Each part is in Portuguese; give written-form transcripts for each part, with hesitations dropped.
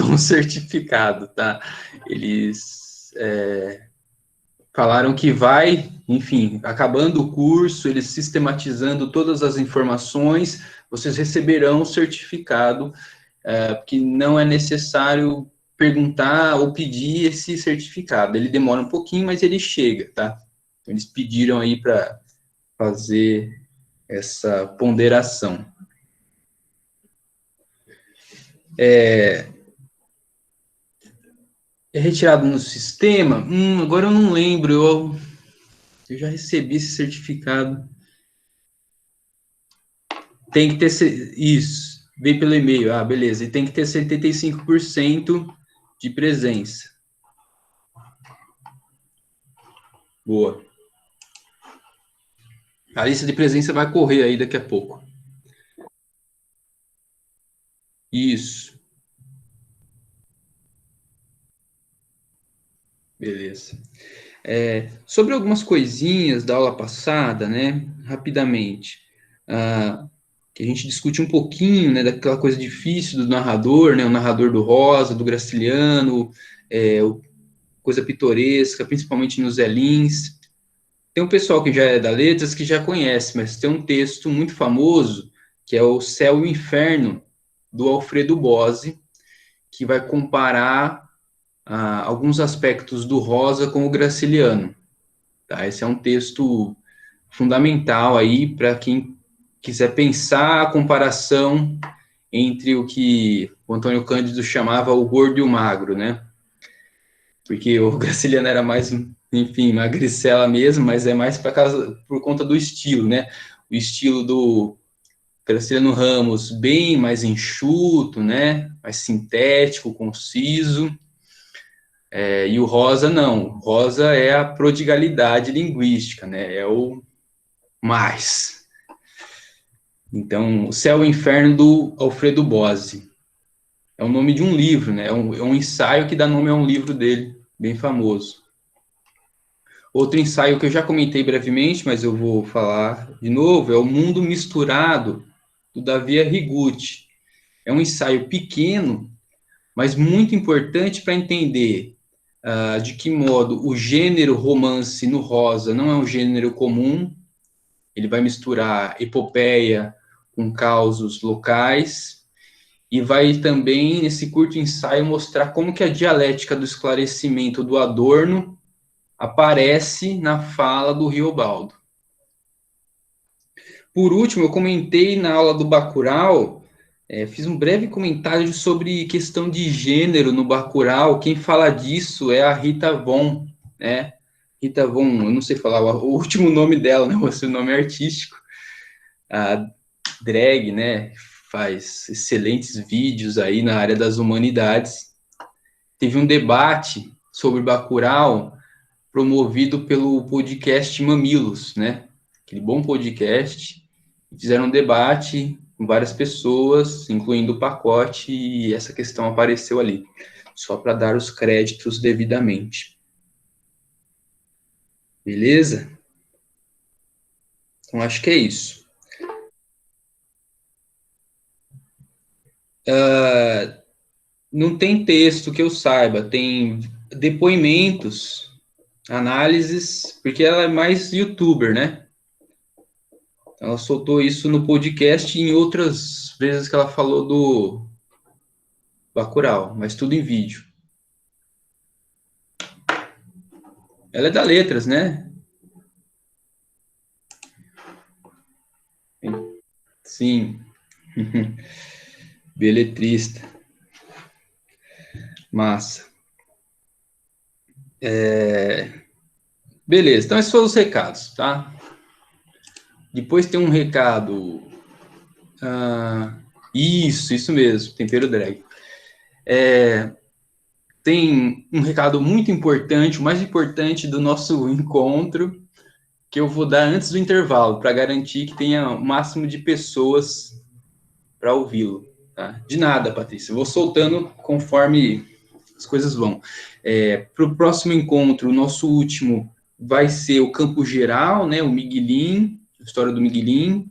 um certificado, tá? Eles falaram que vai, enfim, acabando o curso, eles sistematizando todas as informações, vocês receberão o certificado, porque não é necessário perguntar ou pedir esse certificado. Ele demora um pouquinho, mas ele chega, tá? Então, eles pediram aí para fazer essa ponderação. É retirado no sistema? Agora eu não lembro, eu já recebi esse certificado. Tem que ter, isso, veio pelo e-mail, beleza, e tem que ter 75% de presença. Boa. A lista de presença vai correr aí daqui a pouco. Isso. Beleza. Sobre algumas coisinhas da aula passada, né, rapidamente, que a gente discute um pouquinho, né, daquela coisa difícil do narrador, né, o narrador do Rosa, do Graciliano, coisa pitoresca, principalmente nos Zelins. Tem um pessoal que já é da Letras que já conhece, mas tem um texto muito famoso, que é o Céu e o Inferno, do Alfredo Bozzi, que vai comparar alguns aspectos do Rosa com o Graciliano. Tá? Esse é um texto fundamental aí para quem quiser pensar a comparação entre o que o Antônio Cândido chamava o gordo e o magro, né? Porque o Graciliano era mais, enfim, magricela mesmo, mas é mais por conta do estilo, né? O estilo do Graciliano Ramos bem mais enxuto, né? Mais sintético, conciso. E o Rosa não. O Rosa é a prodigalidade linguística, né? É o mais. Então, O Céu e o Inferno do Alfredo Bozzi. É o nome de um livro, né? É um ensaio que dá nome a um livro dele, bem famoso. Outro ensaio que eu já comentei brevemente, mas eu vou falar de novo, é O Mundo Misturado, do Davi Arrigucci. É um ensaio pequeno, mas muito importante para entender de que modo o gênero romance no Rosa não é um gênero comum, ele vai misturar epopeia com causos locais, e vai também, nesse curto ensaio, mostrar como que a dialética do esclarecimento do Adorno aparece na fala do Riobaldo. Por último, eu comentei na aula do Bacurau, fiz um breve comentário sobre questão de gênero no Bacurau. Quem fala disso é a Rita Von, né? Rita Von, eu não sei falar o último nome dela, né? O seu nome artístico. A drag, né? Faz excelentes vídeos aí na área das humanidades. Teve um debate sobre Bacurau promovido pelo podcast Mamilos, né? Aquele bom podcast. Fizeram um debate com várias pessoas, incluindo o Pacote, e essa questão apareceu ali, só para dar os créditos devidamente. Beleza? Então, acho que é isso. Não tem texto que eu saiba, tem depoimentos, análises, porque ela é mais youtuber, né? Ela soltou isso no podcast e em outras vezes que ela falou do Bacurau, mas tudo em vídeo. Ela é da Letras, né? Sim. Beletrista. Massa. Beleza, então esses foram os recados, tá? Depois tem um recado. Isso mesmo, tempero drag. Tem um recado muito importante, o mais importante do nosso encontro, que eu vou dar antes do intervalo, para garantir que tenha o máximo de pessoas para ouvi-lo. Tá? De nada, Patrícia. Eu vou soltando conforme as coisas vão. Para o próximo encontro, o nosso último vai ser o Campo Geral, né? O Miguelin, a história do Miguelin.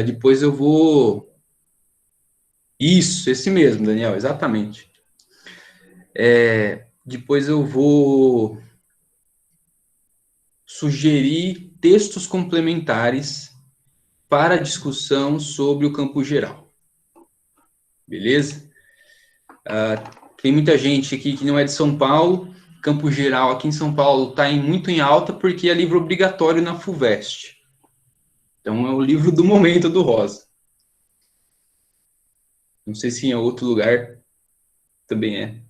Depois eu vou Isso, esse mesmo, Daniel, exatamente. Depois eu vou sugerir textos complementares para discussão sobre o campo geral. Beleza? Tem muita gente aqui que não é de São Paulo. Campo geral aqui em São Paulo está muito em alta porque é livro obrigatório na FUVEST. Então é o livro do momento do Rosa. Não sei se em outro lugar também é.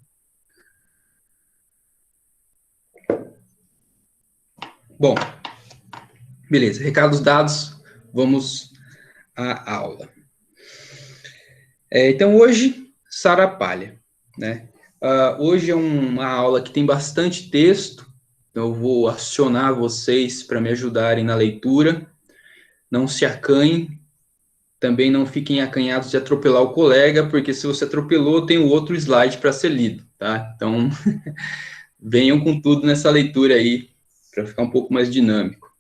Bom, beleza. Recados dados, vamos à aula. Então hoje, Sara Palha, né? Hoje é uma aula que tem bastante texto, então eu vou acionar vocês para me ajudarem na leitura. Não se acanhem, também não fiquem acanhados de atropelar o colega, porque se você atropelou, tem o outro slide para ser lido, tá? Então, venham com tudo nessa leitura aí, para ficar um pouco mais dinâmico.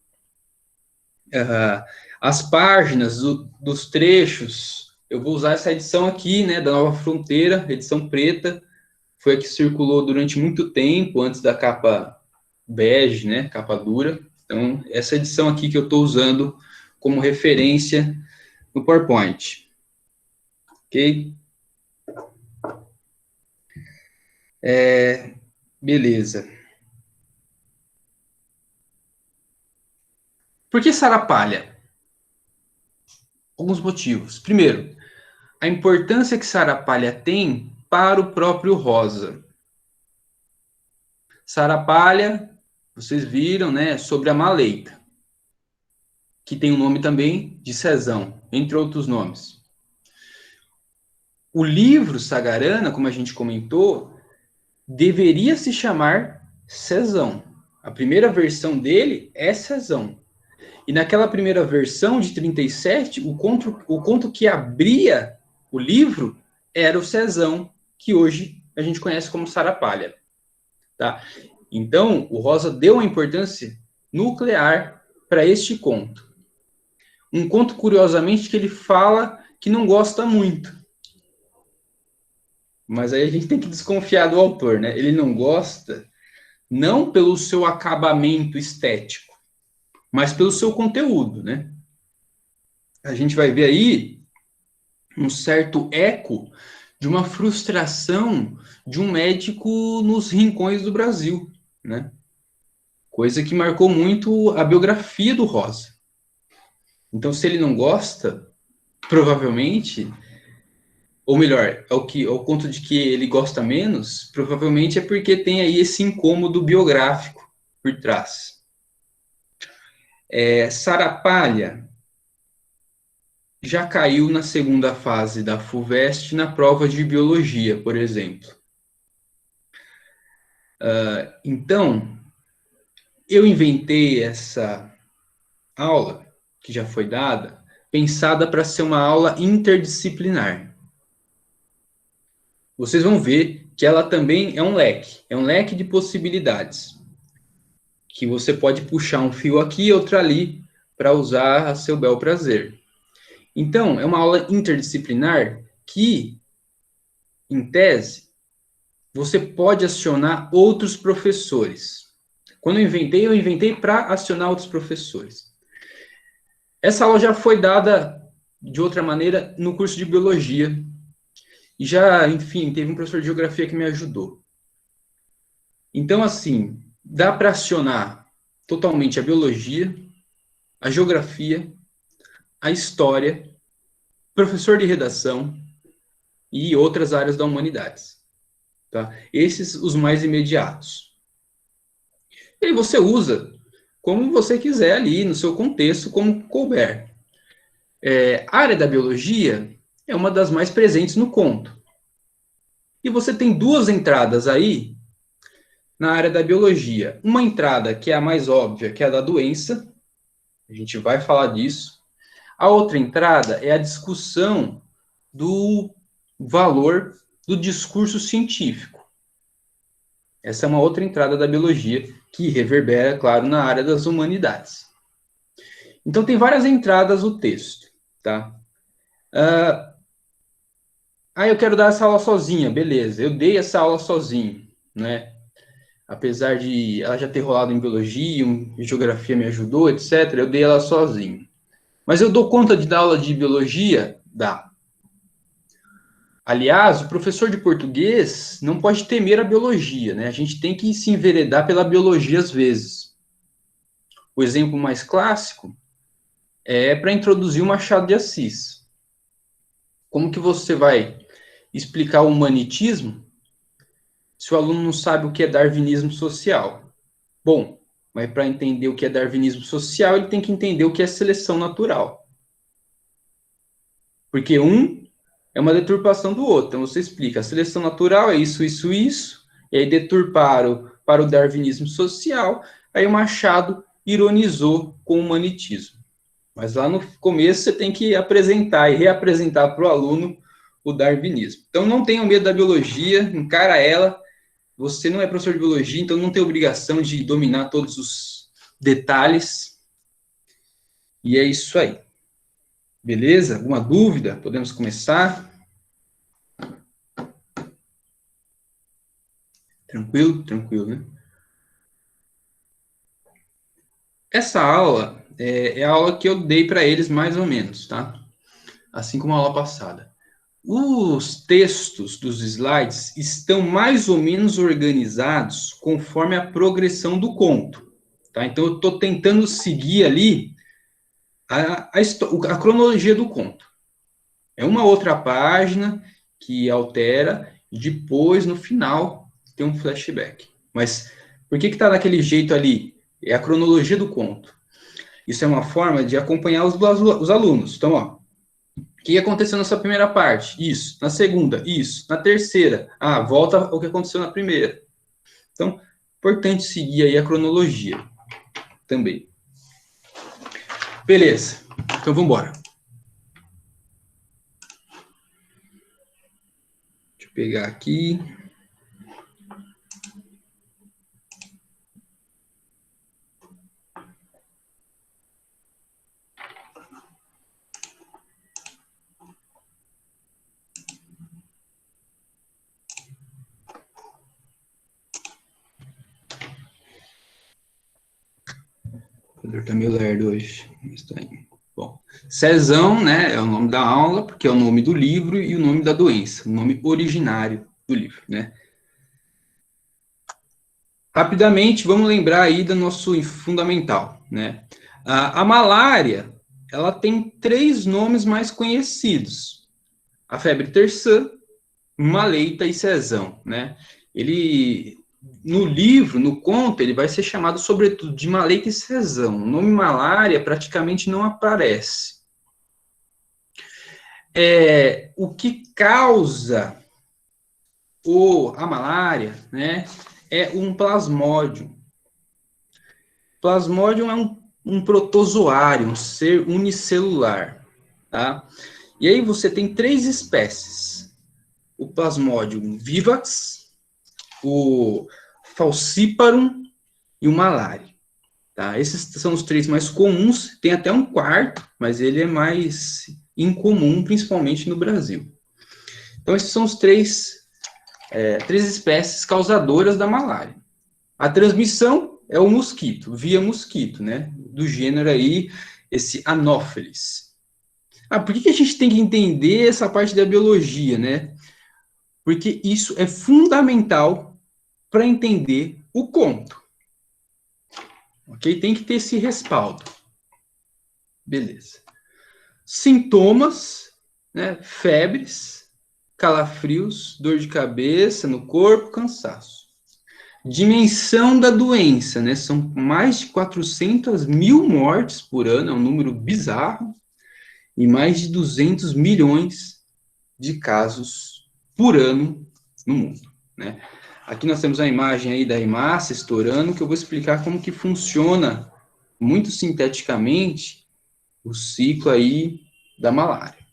As páginas dos trechos, eu vou usar essa edição aqui, né, da Nova Fronteira, edição preta, foi a que circulou durante muito tempo, antes da capa bege, né, capa dura. Então, essa edição aqui que eu estou usando como referência no PowerPoint. Ok? Beleza. Por que Sara Palha? Alguns motivos. Primeiro, a importância que Sara Palha tem para o próprio Rosa. Sara Palha, vocês viram, né, sobre a Maleita, que tem o nome também de Cezão, entre outros nomes. O livro Sagarana, como a gente comentou, deveria se chamar Cezão. A primeira versão dele é Cezão. E naquela primeira versão de 37, o conto que abria o livro era o Cezão, que hoje a gente conhece como Sara Palha. Tá? Então, o Rosa deu uma importância nuclear para este conto. Um conto, curiosamente, que ele fala que não gosta muito. Mas aí a gente tem que desconfiar do autor, né? Ele não gosta, não pelo seu acabamento estético, mas pelo seu conteúdo, né? A gente vai ver aí um certo eco de uma frustração de um médico nos rincões do Brasil, né? Coisa que marcou muito a biografia do Rosa. Então, se ele não gosta, provavelmente, ou melhor, ao ponto de que ele gosta menos, provavelmente é porque tem aí esse incômodo biográfico por trás. Sara Palha já caiu na segunda fase da FUVEST na prova de biologia, por exemplo. Então, eu inventei essa aula, que já foi dada, pensada para ser uma aula interdisciplinar. Vocês vão ver que ela também é um leque de possibilidades, que você pode puxar um fio aqui e outro ali para usar a seu bel prazer. Então, é uma aula interdisciplinar que, em tese, você pode acionar outros professores. Quando eu inventei para acionar outros professores. Essa aula já foi dada de outra maneira no curso de biologia. E já, enfim, teve um professor de geografia que me ajudou. Então, assim, dá para acionar totalmente a biologia, a geografia, a história, professor de redação e outras áreas da humanidades. Tá? Esses os mais imediatos. E você usa como você quiser ali, no seu contexto, como couber. A área da biologia é uma das mais presentes no conto. E você tem duas entradas aí na área da biologia. Uma entrada que é a mais óbvia, que é a da doença. A gente vai falar disso. A outra entrada é a discussão do valor do discurso científico. Essa é uma outra entrada da biologia que reverbera, claro, na área das humanidades. Então, tem várias entradas no texto, tá? Ah, eu quero dar essa aula sozinha, beleza. Eu dei essa aula sozinho, né? Apesar de ela já ter rolado em biologia, em geografia me ajudou, etc., eu dei ela sozinho. Mas eu dou conta de dar aula de biologia? Dá. Aliás, o professor de português não pode temer a biologia, né? A gente tem que se enveredar pela biologia às vezes. O exemplo mais clássico é para introduzir o Machado de Assis. Como que você vai explicar o humanitismo se o aluno não sabe o que é darwinismo social? Bom, mas para entender o que é darwinismo social, ele tem que entender o que é seleção natural. Porque um é uma deturpação do outro. Então você explica, a seleção natural é isso, isso, isso, e aí deturparam para o darwinismo social, aí o Machado ironizou com o humanitismo. Mas lá no começo você tem que apresentar e reapresentar para o aluno o darwinismo. Então não tenham medo da biologia, encara ela. Você não é professor de biologia, então não tem obrigação de dominar todos os detalhes. E é isso aí. Beleza? Alguma dúvida? Podemos começar? Tranquilo? Tranquilo, né? Essa aula é a aula que eu dei para eles mais ou menos, tá? Assim como a aula passada. Os textos dos slides estão mais ou menos organizados conforme a progressão do conto, tá? Então eu estou tentando seguir ali a cronologia do conto. É uma outra página que altera e depois, no final, tem um flashback. Mas por que está daquele jeito ali? É a cronologia do conto. Isso é uma forma de acompanhar os alunos. Então, ó, o que aconteceu nessa primeira parte? Isso. Na segunda, isso. Na terceira, volta ao que aconteceu na primeira. Então, importante seguir aí a cronologia também. Beleza. Então, vamos embora. Deixa eu pegar aqui. O computador tá meio lerdo hoje. Bom, Cezão, né, é o nome da aula, porque é o nome do livro e o nome da doença, o nome originário do livro, né? Rapidamente, vamos lembrar aí do nosso fundamental, né? A malária, ela tem 3 nomes mais conhecidos. A febre terçã, maleita e cezão, né? Ele, no livro, no conto, ele vai ser chamado, sobretudo, de maleita e cezão. O nome malária praticamente não aparece. O que causa a malária, né, é um plasmódio. Plasmódio é um protozoário, um ser unicelular, tá? E aí você tem 3 espécies: o Plasmodium vivax, o Falciparum e o malária. Tá? Esses são os 3 mais comuns, tem até um quarto, mas ele é mais incomum, principalmente no Brasil. Então, esses são os 3 espécies causadoras da malária. A transmissão é o mosquito, via mosquito, né? Do gênero aí, esse Anopheles. Por que a gente tem que entender essa parte da biologia, né? Porque isso é fundamental para entender o conto. Ok? Tem que ter esse respaldo. Beleza. Sintomas, né? Febres, calafrios, dor de cabeça no corpo, cansaço. Dimensão da doença, né? São mais de 400 mil mortes por ano, é um número bizarro, e mais de 200 milhões de casos por ano no mundo, né? Aqui nós temos a imagem aí da hemácia estourando, que eu vou explicar como que funciona, muito sinteticamente, o ciclo aí da malária.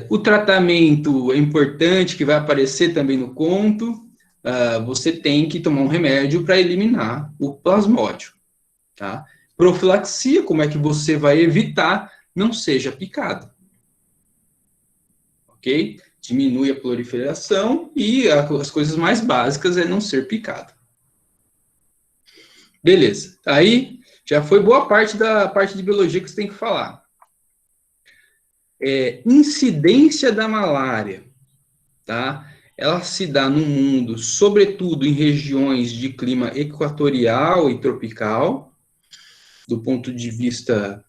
O tratamento é importante, que vai aparecer também no conto. Você tem que tomar um remédio para eliminar o plasmódio, tá? Profilaxia, como é que você vai evitar não seja picado. ok? Diminui a proliferação e as coisas mais básicas é não ser picado. Beleza. Aí já foi boa parte da parte de biologia que você tem que falar. Incidência da malária, tá? Ela se dá no mundo, sobretudo em regiões de clima equatorial e tropical, do ponto de vista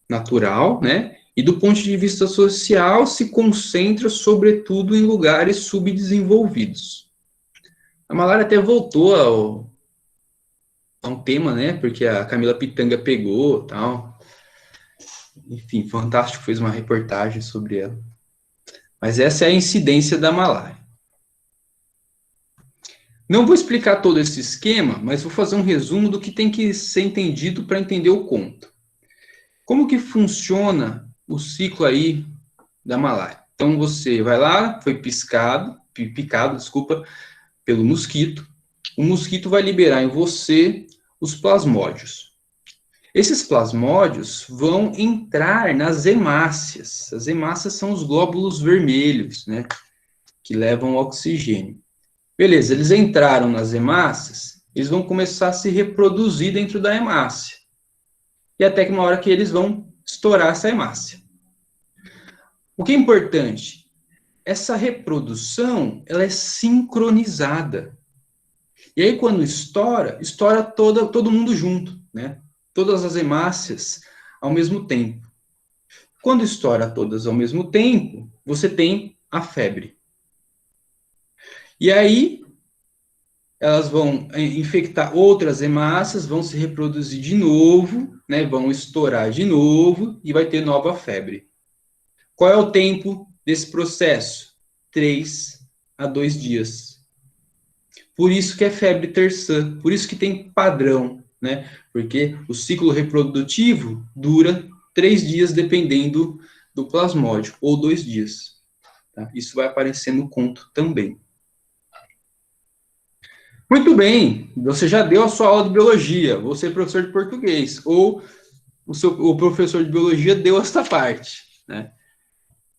natural, né? E do ponto de vista social, se concentra sobretudo em lugares subdesenvolvidos. A malária até voltou a um tema, né? Porque a Camila Pitanga pegou, tal. Enfim, Fantástico fez uma reportagem sobre ela. Mas essa é a incidência da malária. Não vou explicar todo esse esquema, mas vou fazer um resumo do que tem que ser entendido para entender o conto. Como que funciona o ciclo aí da malária? Então você vai lá, foi picado, desculpa, pelo mosquito. O mosquito vai liberar em você os plasmódios. Esses plasmódios vão entrar nas hemácias. As hemácias são os glóbulos vermelhos, né, que levam oxigênio. Beleza, eles entraram nas hemácias, eles vão começar a se reproduzir dentro da hemácia. E até que uma hora que eles vão estourar essa hemácia. O que é importante? Essa reprodução, ela é sincronizada. E aí, quando estoura todo mundo junto, né? Todas as hemácias ao mesmo tempo. Quando estoura todas ao mesmo tempo, você tem a febre. E aí, elas vão infectar outras hemácias, vão se reproduzir de novo, né? Vão estourar de novo e vai ter nova febre. Qual é o tempo desse processo? 3 a 2 dias. Por isso que é febre terçã, por isso que tem padrão, né? Porque o ciclo reprodutivo dura 3 dias, dependendo do plasmódio, ou 2 dias. Tá? Isso vai aparecer no conto também. Muito bem, você já deu a sua aula de biologia, você é professor de português, ou o professor de biologia deu esta parte, né?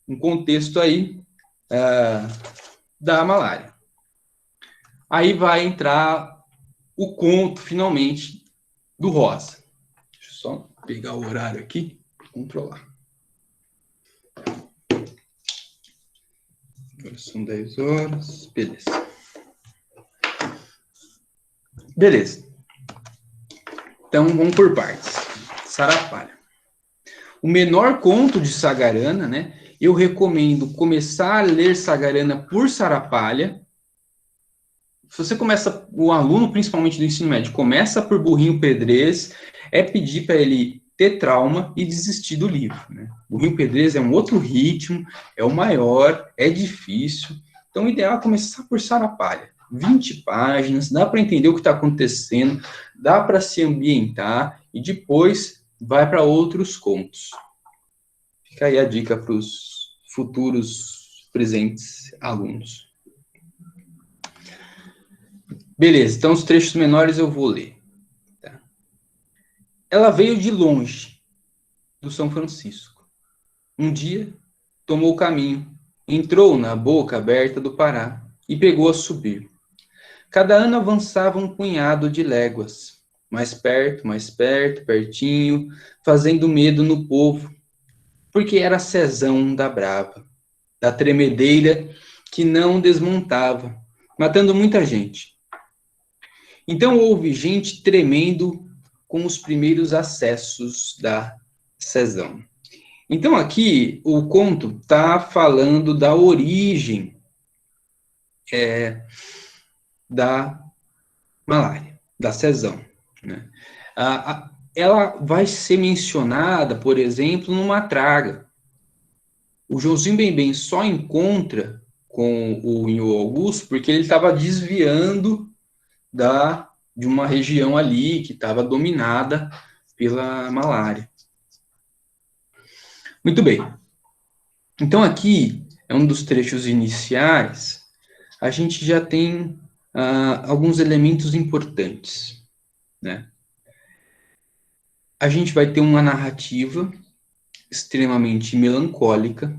Um contexto aí da malária. Aí vai entrar o conto, finalmente, do Rosa. Deixa eu só pegar o horário aqui para controlar. Agora são 10 horas. Beleza. Então, vamos por partes. Sarapalha. O menor conto de Sagarana, né? Eu recomendo começar a ler Sagarana por Sarapalha. Se você começa, o aluno, principalmente do ensino médio, começa por Burrinho Pedrez, é pedir para ele ter trauma e desistir do livro, né? Burrinho Pedrez é um outro ritmo, é o maior, é difícil. Então, o ideal é começar por Sarapalha. 20 páginas, dá para entender o que está acontecendo, dá para se ambientar e depois vai para outros contos. Fica aí a dica para os futuros presentes alunos. Beleza, então os trechos menores eu vou ler. Tá? Ela veio de longe, do São Francisco. Um dia, tomou o caminho, entrou na boca aberta do Pará e pegou a subir. Cada ano avançava um punhado de léguas, mais perto, pertinho, fazendo medo no povo, porque era a Sezão da brava, da tremedeira que não desmontava, matando muita gente. Então houve gente tremendo com os primeiros acessos da Sezão. Então aqui o conto está falando da origem da malária, da Sezão, né? Ela vai ser mencionada, por exemplo, numa traga. O Joãozinho Bembem só encontra com o Inho Augusto porque ele estava desviando de uma região ali que estava dominada pela malária. Muito bem. Então aqui é um dos trechos iniciais. A gente já tem alguns elementos importantes, né? A gente vai ter uma narrativa extremamente melancólica.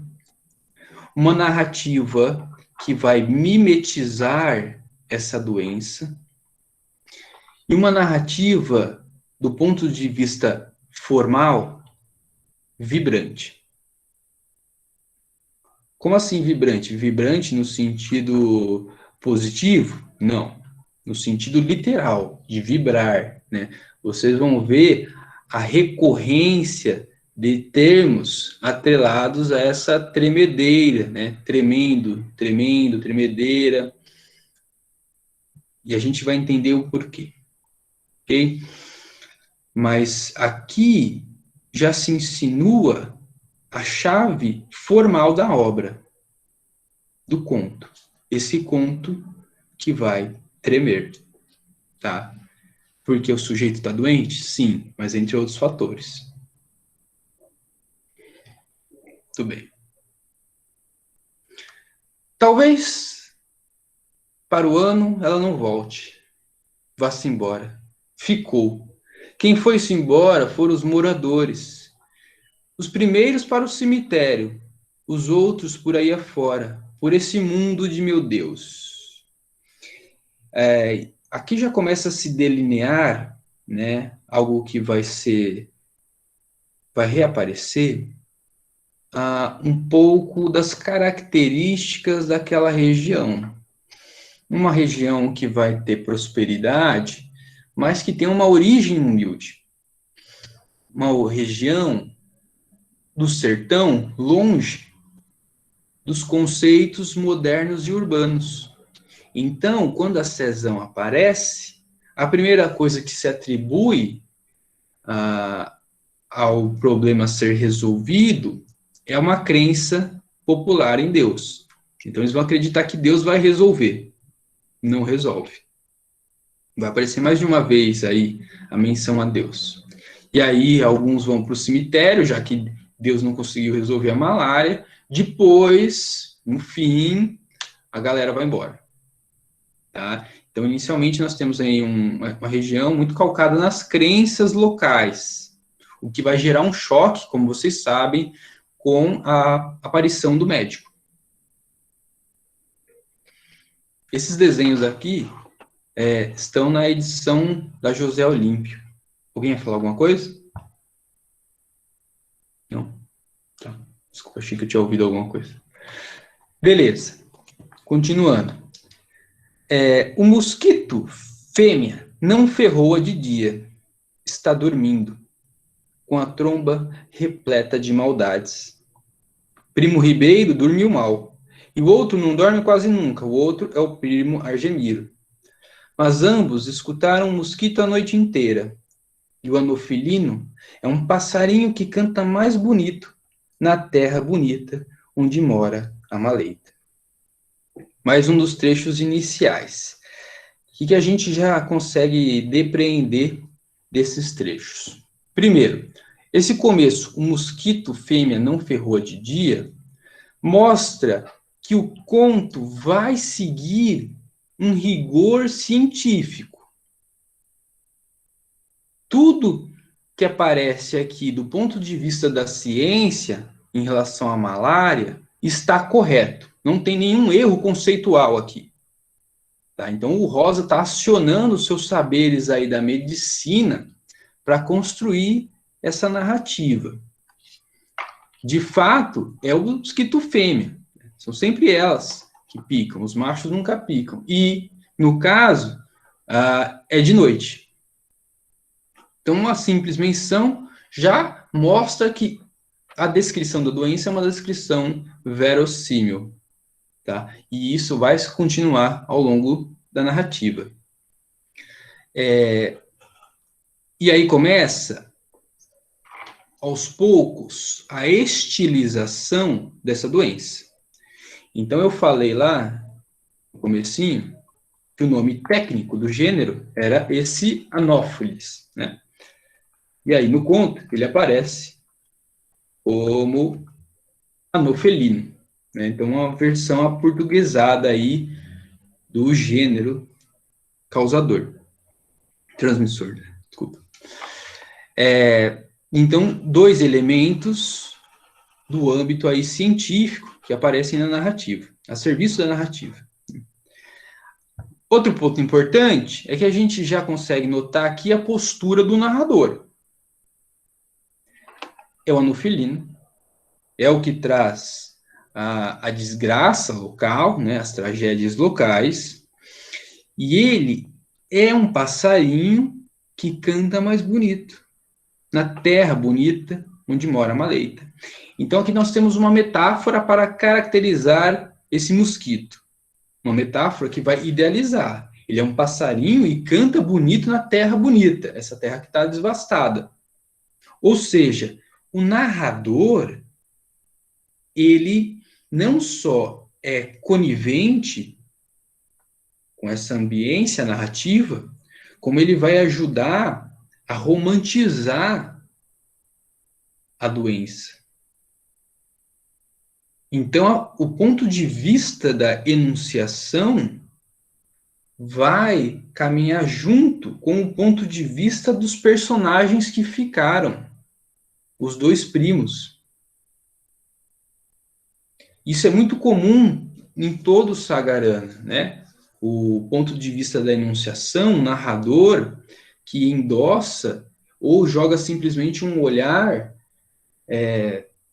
uma narrativa que vai mimetizar essa doença, e uma narrativa, do ponto de vista formal, vibrante. Como assim vibrante? Vibrante no sentido positivo? Não. No sentido literal, de vibrar, né? Vocês vão ver a recorrência de termos atrelados a essa tremedeira, né? Tremendo, tremendo, tremedeira. E a gente vai entender o porquê, ok? Mas aqui já se insinua a chave formal da obra, do conto. Esse conto que vai tremer, tá? Porque o sujeito está doente? Sim, mas entre outros fatores. Tudo bem. Talvez para o ano ela não volte, vá-se embora. Ficou. Quem foi-se embora foram os moradores. Os primeiros para o cemitério, os outros por aí afora, por esse mundo de meu Deus. Aqui já começa a se delinear, né, algo que vai reaparecer, um pouco das características daquela região. Uma região que vai ter prosperidade, mas que tem uma origem humilde. Uma região do sertão longe dos conceitos modernos e urbanos. Então, quando a Cezão aparece, a primeira coisa que se atribui ao problema ser resolvido é uma crença popular em Deus. Então, eles vão acreditar que Deus vai resolver. Não resolve. Vai aparecer mais de uma vez aí a menção a Deus. E aí, alguns vão para o cemitério, já que Deus não conseguiu resolver a malária. Depois, no fim, a galera vai embora. Tá? Então, inicialmente, nós temos aí uma região muito calcada nas crenças locais, o que vai gerar um choque, como vocês sabem, com a aparição do médico. Esses desenhos aqui estão na edição da José Olímpio. Alguém ia falar alguma coisa? Não? Tá. Desculpa, achei que eu tinha ouvido alguma coisa. Beleza. Continuando. O mosquito fêmea não ferroa de dia. Está dormindo, com a tromba repleta de maldades. Primo Ribeiro dormiu mal, e o outro não dorme quase nunca, o outro é o primo Argemiro. Mas ambos escutaram um mosquito a noite inteira, e o anofilino é um passarinho que canta mais bonito na terra bonita onde mora a maleita. Mais um dos trechos iniciais. O que a gente já consegue depreender desses trechos? Primeiro, esse começo, o mosquito fêmea não ferroa de dia, mostra que o conto vai seguir um rigor científico. Tudo que aparece aqui do ponto de vista da ciência em relação à malária está correto. Não tem nenhum erro conceitual aqui. Tá? Então, o Rosa está acionando os seus saberes aí da medicina para construir essa narrativa. De fato, é o mosquito fêmea. São sempre elas que picam, os machos nunca picam. E, no caso, é de noite. Então, uma simples menção já mostra que a descrição da doença é uma descrição verossímil. Tá? E isso vai continuar ao longo da narrativa. E aí começa, aos poucos, a estilização dessa doença. Então, eu falei lá, no comecinho, que o nome técnico do gênero era esse Anopheles, né? E aí, no conto, ele aparece como anofelino, né? Então, uma versão aportuguesada aí do gênero causador, transmissor, né? Desculpa. Então, dois elementos do âmbito aí científico que aparecem na narrativa, a serviço da narrativa. Outro ponto importante é que a gente já consegue notar aqui a postura do narrador. É o anufilino, é o que traz a desgraça local, né, as tragédias locais, e ele é um passarinho que canta mais bonito, na terra bonita, onde mora a Maleita. Então aqui nós temos uma metáfora para caracterizar esse mosquito. Uma metáfora que vai idealizar. Ele é um passarinho e canta bonito na terra bonita, essa terra que está devastada. Ou seja, o narrador, ele não só é conivente com essa ambiência narrativa, como ele vai ajudar a romantizar a doença. Então, o ponto de vista da enunciação vai caminhar junto com o ponto de vista dos personagens que ficaram, os dois primos. Isso é muito comum em todo o Sagarana, né? O ponto de vista da enunciação, o narrador que endossa ou joga simplesmente um olhar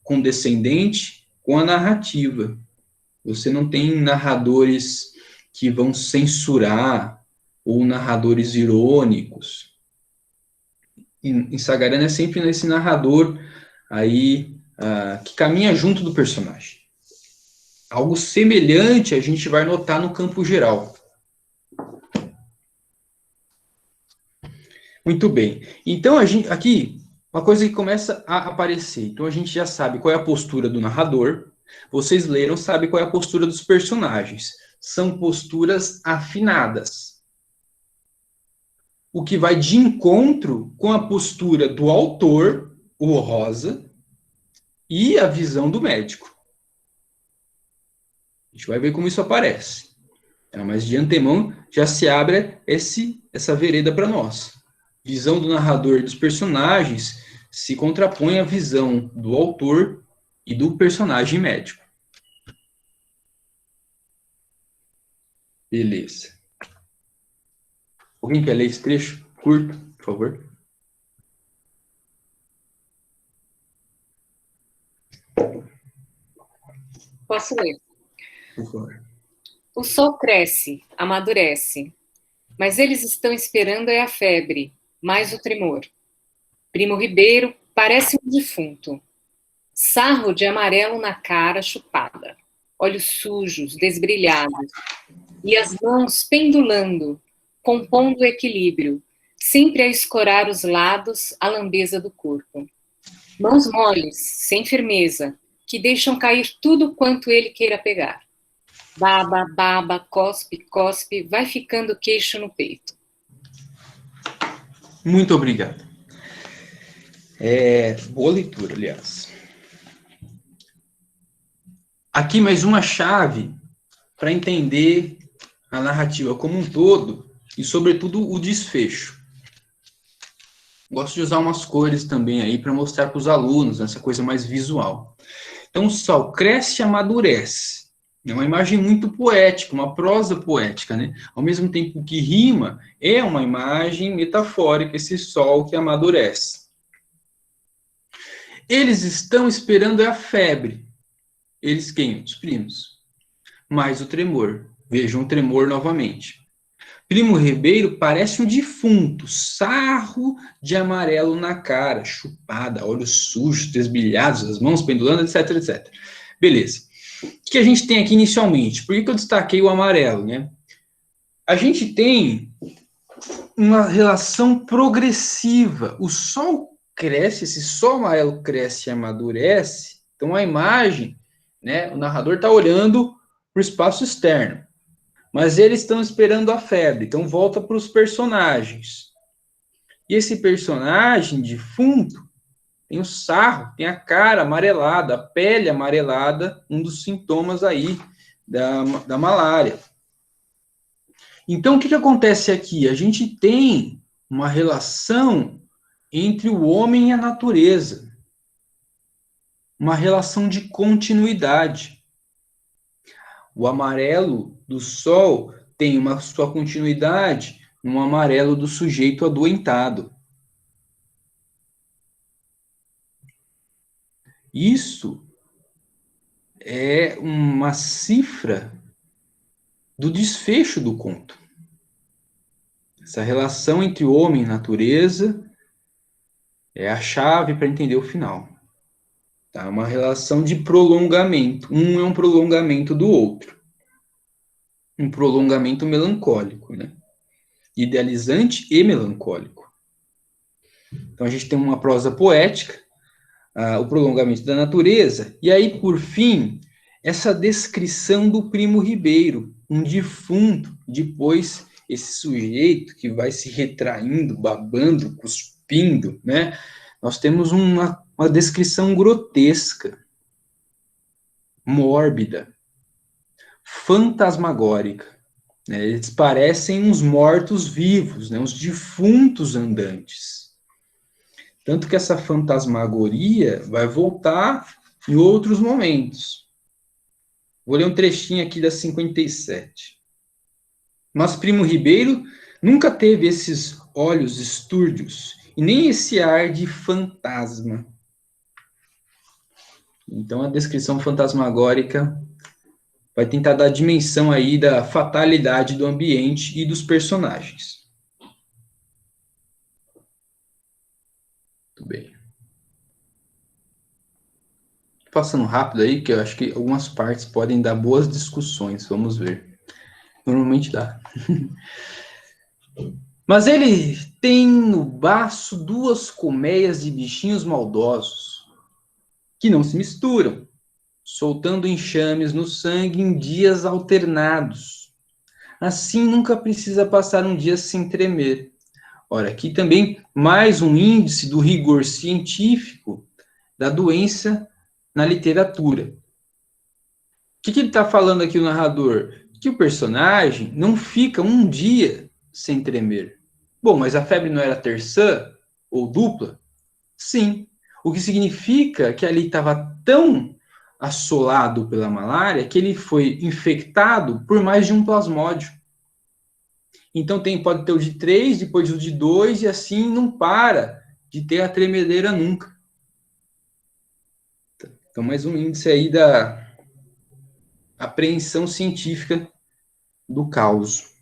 condescendente com a narrativa. Você não tem narradores que vão censurar ou narradores irônicos. Em Sagarana é sempre nesse narrador aí que caminha junto do personagem. Algo semelhante a gente vai notar no campo geral. Muito bem. Então, aqui, uma coisa que começa a aparecer. Então, a gente já sabe qual é a postura do narrador. Vocês leram, sabe qual é a postura dos personagens. São posturas afinadas. O que vai de encontro com a postura do autor, o Rosa, e a visão do médico. A gente vai ver como isso aparece. Mas de antemão já se abre essa vereda para nós. Visão do narrador e dos personagens se contrapõe à visão do autor e do personagem médico. Beleza. Alguém quer ler esse trecho curto, por favor? Posso ler? Por favor. O sol cresce, amadurece, mas eles estão esperando é a febre, mais o tremor. Primo Ribeiro parece um defunto. Sarro de amarelo na cara chupada, olhos sujos, desbrilhados, e as mãos pendulando, compondo o equilíbrio, sempre a escorar os lados, a lambeza do corpo. Mãos moles, sem firmeza, que deixam cair tudo quanto ele queira pegar. Baba, baba, cospe, cospe, vai ficando queixo no peito. Muito obrigado. Boa leitura, aliás. Aqui mais uma chave para entender a narrativa como um todo e, sobretudo, o desfecho. Gosto de usar umas cores também aí para mostrar para os alunos essa coisa mais visual. Então, o sol cresce e amadurece. É uma imagem muito poética, uma prosa poética, né? Ao mesmo tempo que rima, é uma imagem metafórica, esse sol que amadurece. Eles estão esperando a febre. Eles quem? Os primos. Mais o tremor. Vejam o tremor novamente. Primo Ribeiro parece um defunto, sarro de amarelo na cara, chupada, olhos sujos, desbilhados, as mãos pendulando, etc, etc. Beleza. O que a gente tem aqui inicialmente? Por que eu destaquei o amarelo, né? A gente tem uma relação progressiva. O sol cresce, esse sol amarelo cresce e amadurece. Então a imagem, né? O narrador está olhando para o espaço externo. Mas eles estão esperando a febre, então volta para os personagens. E esse personagem defunto tem o sarro, tem a cara amarelada, a pele amarelada, um dos sintomas aí da malária. Então, o que acontece aqui? A gente tem uma relação entre o homem e a natureza. Uma relação de continuidade. O amarelo do sol tem uma sua continuidade no amarelo do sujeito adoentado. Isso é uma cifra do desfecho do conto. Essa relação entre homem e natureza é a chave para entender o final. Tá? Uma relação de prolongamento. Um é um prolongamento do outro. Um prolongamento melancólico, né? Idealizante e melancólico. Então a gente tem uma prosa poética, o prolongamento da natureza, e aí, por fim, essa descrição do Primo Ribeiro, um defunto, depois esse sujeito que vai se retraindo, babando, cuspindo, né? Nós temos uma descrição grotesca, mórbida, fantasmagórica. Né? Eles parecem uns mortos-vivos, né? Uns defuntos andantes. Tanto que essa fantasmagoria vai voltar em outros momentos. Vou ler um trechinho aqui da 57. Mas Primo Ribeiro nunca teve esses olhos estúrdios e nem esse ar de fantasma. Então, a descrição fantasmagórica vai tentar dar dimensão aí da fatalidade do ambiente e dos personagens. Muito bem. Passando rápido aí, que eu acho que algumas partes podem dar boas discussões, vamos ver. Normalmente dá. Mas ele tem no baço 2 colmeias de bichinhos maldosos, que não se misturam, soltando enxames no sangue em dias alternados. Assim nunca precisa passar um dia sem tremer. Ora, aqui também mais um índice do rigor científico da doença na literatura. O que ele está falando aqui, o narrador? Que o personagem não fica um dia sem tremer. Bom, mas a febre não era terçã ou dupla? Sim. O que significa que ali estava tão assolado pela malária que ele foi infectado por mais de um plasmódio. Então pode ter o de 3, depois o de 2, e assim não para de ter a tremedeira nunca. Então, mais um índice aí da apreensão científica do caos.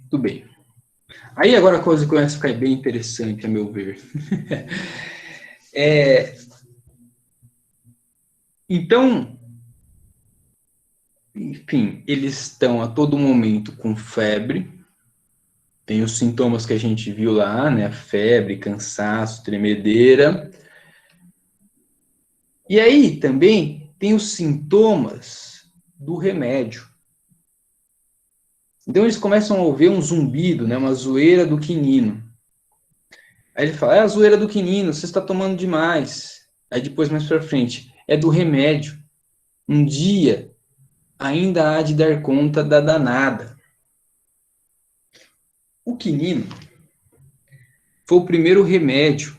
Tudo bem. Aí agora a coisa começa a ficar bem interessante, a meu ver. Então, enfim, eles estão a todo momento com febre. Tem os sintomas que a gente viu lá, né? Febre, cansaço, tremedeira. E aí também tem os sintomas do remédio. Então eles começam a ouvir um zumbido, né? Uma zoeira do quinino. Aí ele fala, é a zoeira do quinino, você está tomando demais. Aí depois, mais pra frente, é do remédio. Um dia ainda há de dar conta da danada. O quinino foi o primeiro remédio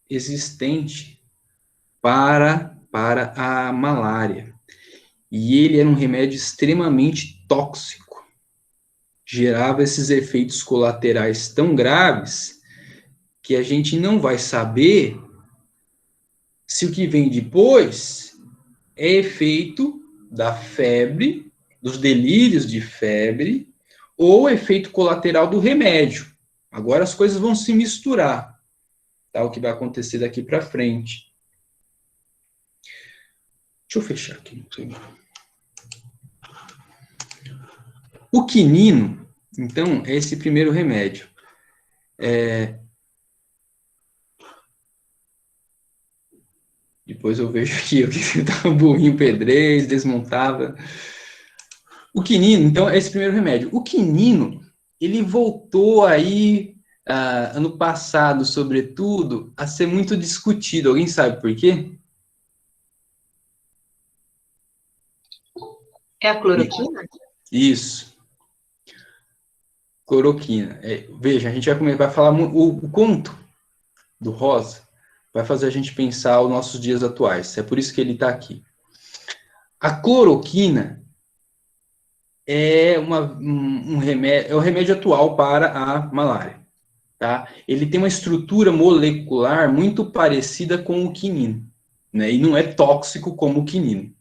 existente para a malária. E ele era um remédio extremamente tóxico. Gerava esses efeitos colaterais tão graves que a gente não vai saber se o que vem depois é efeito da febre, dos delírios de febre, ou efeito colateral do remédio. Agora as coisas vão se misturar, tá? O que vai acontecer daqui para frente. Deixa eu fechar aqui. O quinino, então, é esse primeiro remédio. Depois eu vejo aqui, eu estava um burrinho pedreiro, desmontava. O quinino, então, é esse primeiro remédio. O quinino, ele voltou aí, ano passado, sobretudo, a ser muito discutido. Alguém sabe por quê? É a cloroquina? Isso. Cloroquina. Veja, a gente vai falar o conto do Rosa vai fazer a gente pensar os nossos dias atuais. É por isso que ele está aqui. A cloroquina é um remédio, é o remédio atual para a malária. Tá? Ele tem uma estrutura molecular muito parecida com o quinino, né? E não é tóxico como o quinino.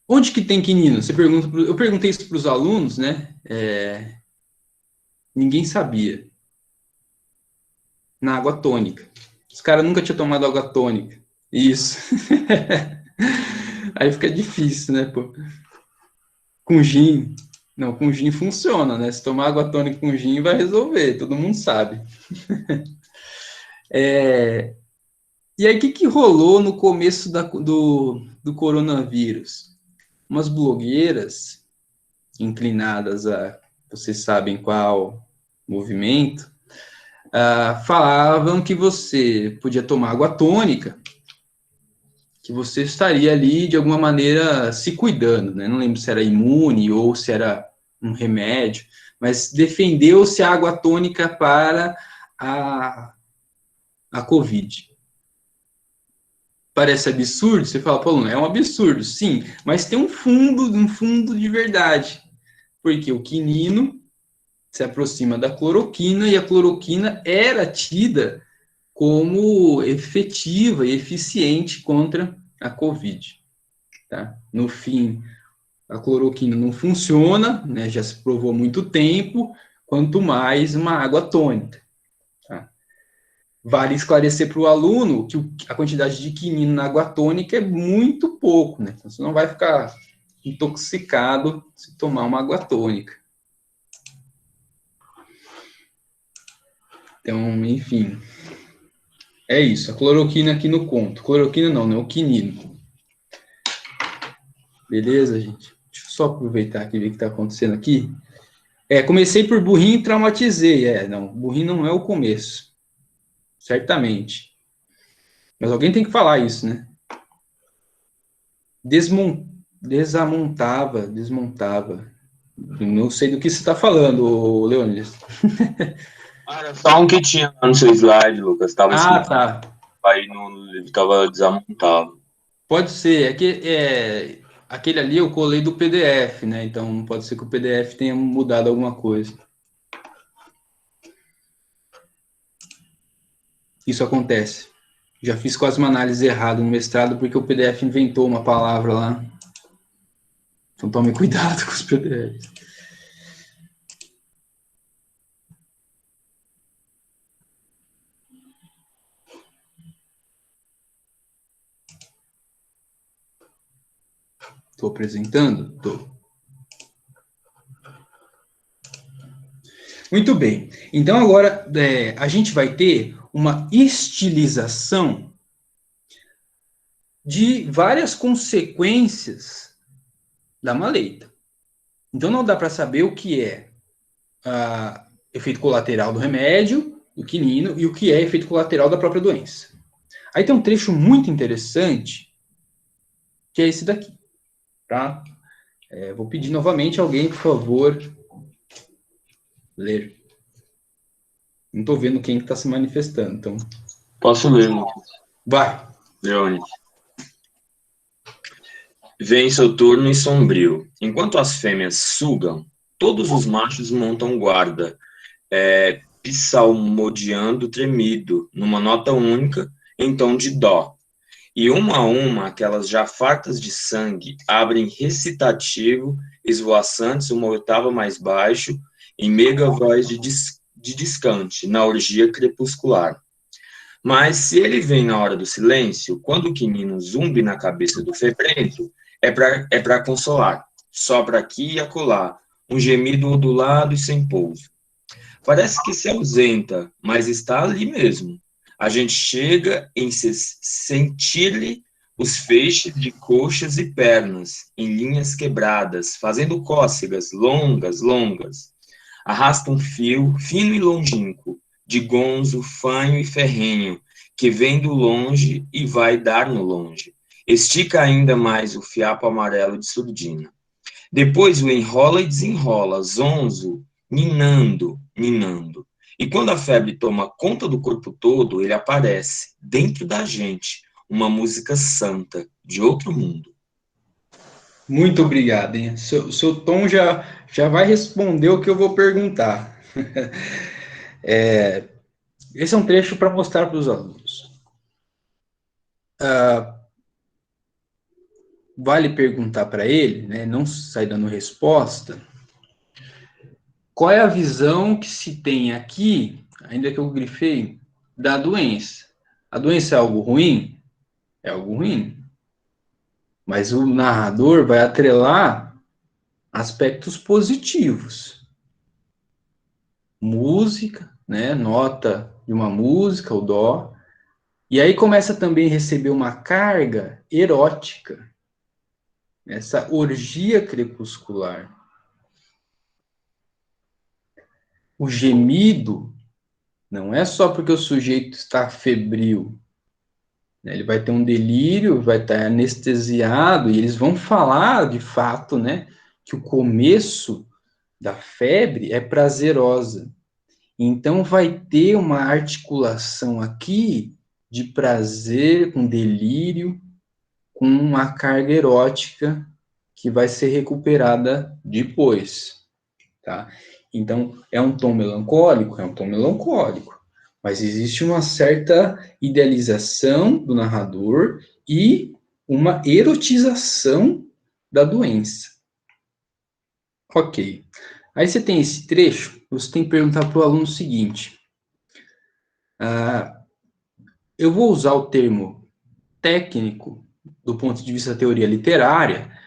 Onde que tem quinino? Eu perguntei isso para os alunos, né? Ninguém sabia. Na água tônica. Os caras nunca tinham tomado água tônica. Isso. Aí fica difícil, né, pô? Com gin. Não, com gin funciona, né? Se tomar água tônica com gin vai resolver, todo mundo sabe. E aí, o que rolou no começo do coronavírus? Umas blogueiras inclinadas a, vocês sabem qual movimento, falavam que você podia tomar água tônica, que você estaria ali, de alguma maneira, se cuidando, né? Não lembro se era imune ou se era um remédio, mas defendeu-se a água tônica para a Covid. Parece absurdo, você fala, pô, não é um absurdo, sim, mas tem um fundo de verdade, porque o quinino se aproxima da cloroquina e a cloroquina era tida como efetiva e eficiente contra a Covid. Tá? No fim, a cloroquina não funciona, né, já se provou há muito tempo, quanto mais uma água tônica. Tá? Vale esclarecer para o aluno que a quantidade de quinino na água tônica é muito pouco, né? Então, você não vai ficar intoxicado se tomar uma água tônica. Então, enfim, é isso. A cloroquina aqui no conto. Cloroquina não, né? O quinino. Beleza, gente? Deixa eu só aproveitar aqui e ver o que está acontecendo aqui. Comecei por burrinho e traumatizei. Não, burrinho não é o começo. Certamente. Mas alguém tem que falar isso, né? Desmontava. Não sei do que você está falando, Leônidas. Era só um que tinha no seu slide, Lucas. Tava escrito. Tá. Aí no livro tava desamontado. Pode ser. Aquele ali eu colei do PDF, né? Então pode ser que o PDF tenha mudado alguma coisa. Isso acontece. Já fiz quase uma análise errada no mestrado porque o PDF inventou uma palavra lá. Então tome cuidado com os PDFs. Estou apresentando? Estou. Muito bem. Então, agora, a gente vai ter uma estilização de várias consequências da maleita. Então, não dá para saber o que é efeito colateral do remédio, do quinino, e o que é efeito colateral da própria doença. Aí tem um trecho muito interessante, que é esse daqui. Tá? Vou pedir novamente alguém, por favor, ler. Não estou vendo quem está se manifestando, então... Posso ler, Lucas? Vai. Leone. Vem soturno e sombrio. Enquanto as fêmeas sugam, todos os machos montam guarda, psalmodiando tremido, numa nota única, em tom de dó. E uma a uma, aquelas já fartas de sangue, abrem recitativo, esvoaçantes uma oitava mais baixo, em meiga voz de descante, na orgia crepuscular. Mas se ele vem na hora do silêncio, quando o quinino zumbi na cabeça do febrento, é para consolar, sopra aqui e acolá, um gemido ondulado e sem pouso. Parece que se ausenta, mas está ali mesmo. A gente chega em sentir-lhe os feixes de coxas e pernas, em linhas quebradas, fazendo cócegas longas. Arrasta um fio, fino e longínquo, de gonzo, fanho e ferrenho, que vem do longe e vai dar no longe. Estica ainda mais o fiapo amarelo de surdina. Depois o enrola e desenrola, zonzo, ninando. E quando a febre toma conta do corpo todo, ele aparece, dentro da gente, uma música santa, de outro mundo. Muito obrigado, hein? Seu Tom já vai responder o que eu vou perguntar. Esse é um trecho para mostrar para os alunos. Vale perguntar para ele, né, não sair dando resposta, qual é a visão que se tem aqui, ainda que eu grifei, da doença. A doença é algo ruim? É algo ruim. Mas o narrador vai atrelar aspectos positivos. Música, né, nota de uma música, o dó. E aí começa também a receber uma carga erótica, essa orgia crepuscular. O gemido não é só porque o sujeito está febril, né? Ele vai ter um delírio, vai estar anestesiado, e eles vão falar, de fato, né, que o começo da febre é prazerosa. Então, vai ter uma articulação aqui de prazer com delírio, com uma carga erótica que vai ser recuperada depois, tá? Então, é um tom melancólico? É um tom melancólico. Mas existe uma certa idealização do narrador e uma erotização da doença. Ok. Aí você tem esse trecho, você tem que perguntar para o aluno o seguinte. Eu vou usar o termo técnico do ponto de vista da teoria literária,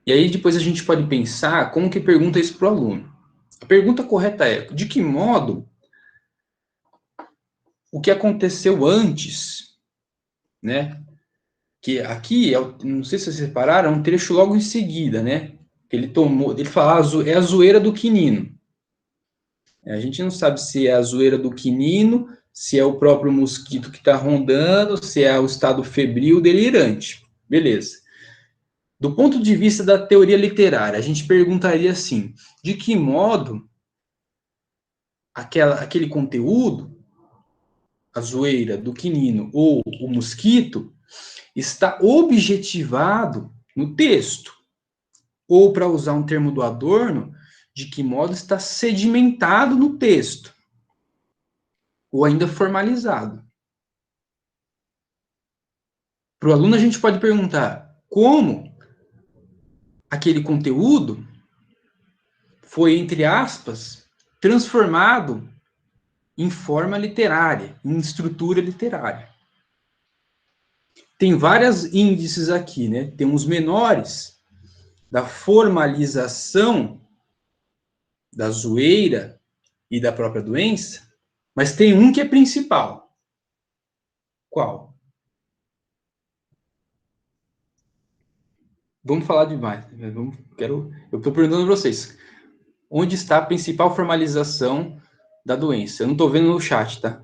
e aí depois a gente pode pensar como que pergunta isso para o aluno. A pergunta correta é, de que modo o que aconteceu antes, né? Que aqui, não sei se vocês repararam, é um trecho logo em seguida, né? Ele fala, é a zoeira do quinino. A gente não sabe se é a zoeira do quinino, se é o próprio mosquito que está rondando, se é o estado febril delirante. Beleza. Do ponto de vista da teoria literária, a gente perguntaria assim, de que modo aquele conteúdo, a zoeira do quinino ou o mosquito, está objetivado no texto. Ou, para usar um termo do Adorno, de que modo está sedimentado no texto. Ou ainda formalizado. Para o aluno, a gente pode perguntar como aquele conteúdo foi, entre aspas, transformado em forma literária, em estrutura literária. Tem vários índices aqui, né? Tem uns menores da formalização da zoeira e da própria doença, mas tem um que é principal. Qual? Vamos falar demais. Eu estou perguntando para vocês. Onde está a principal formalização da doença? Eu não estou vendo no chat, tá?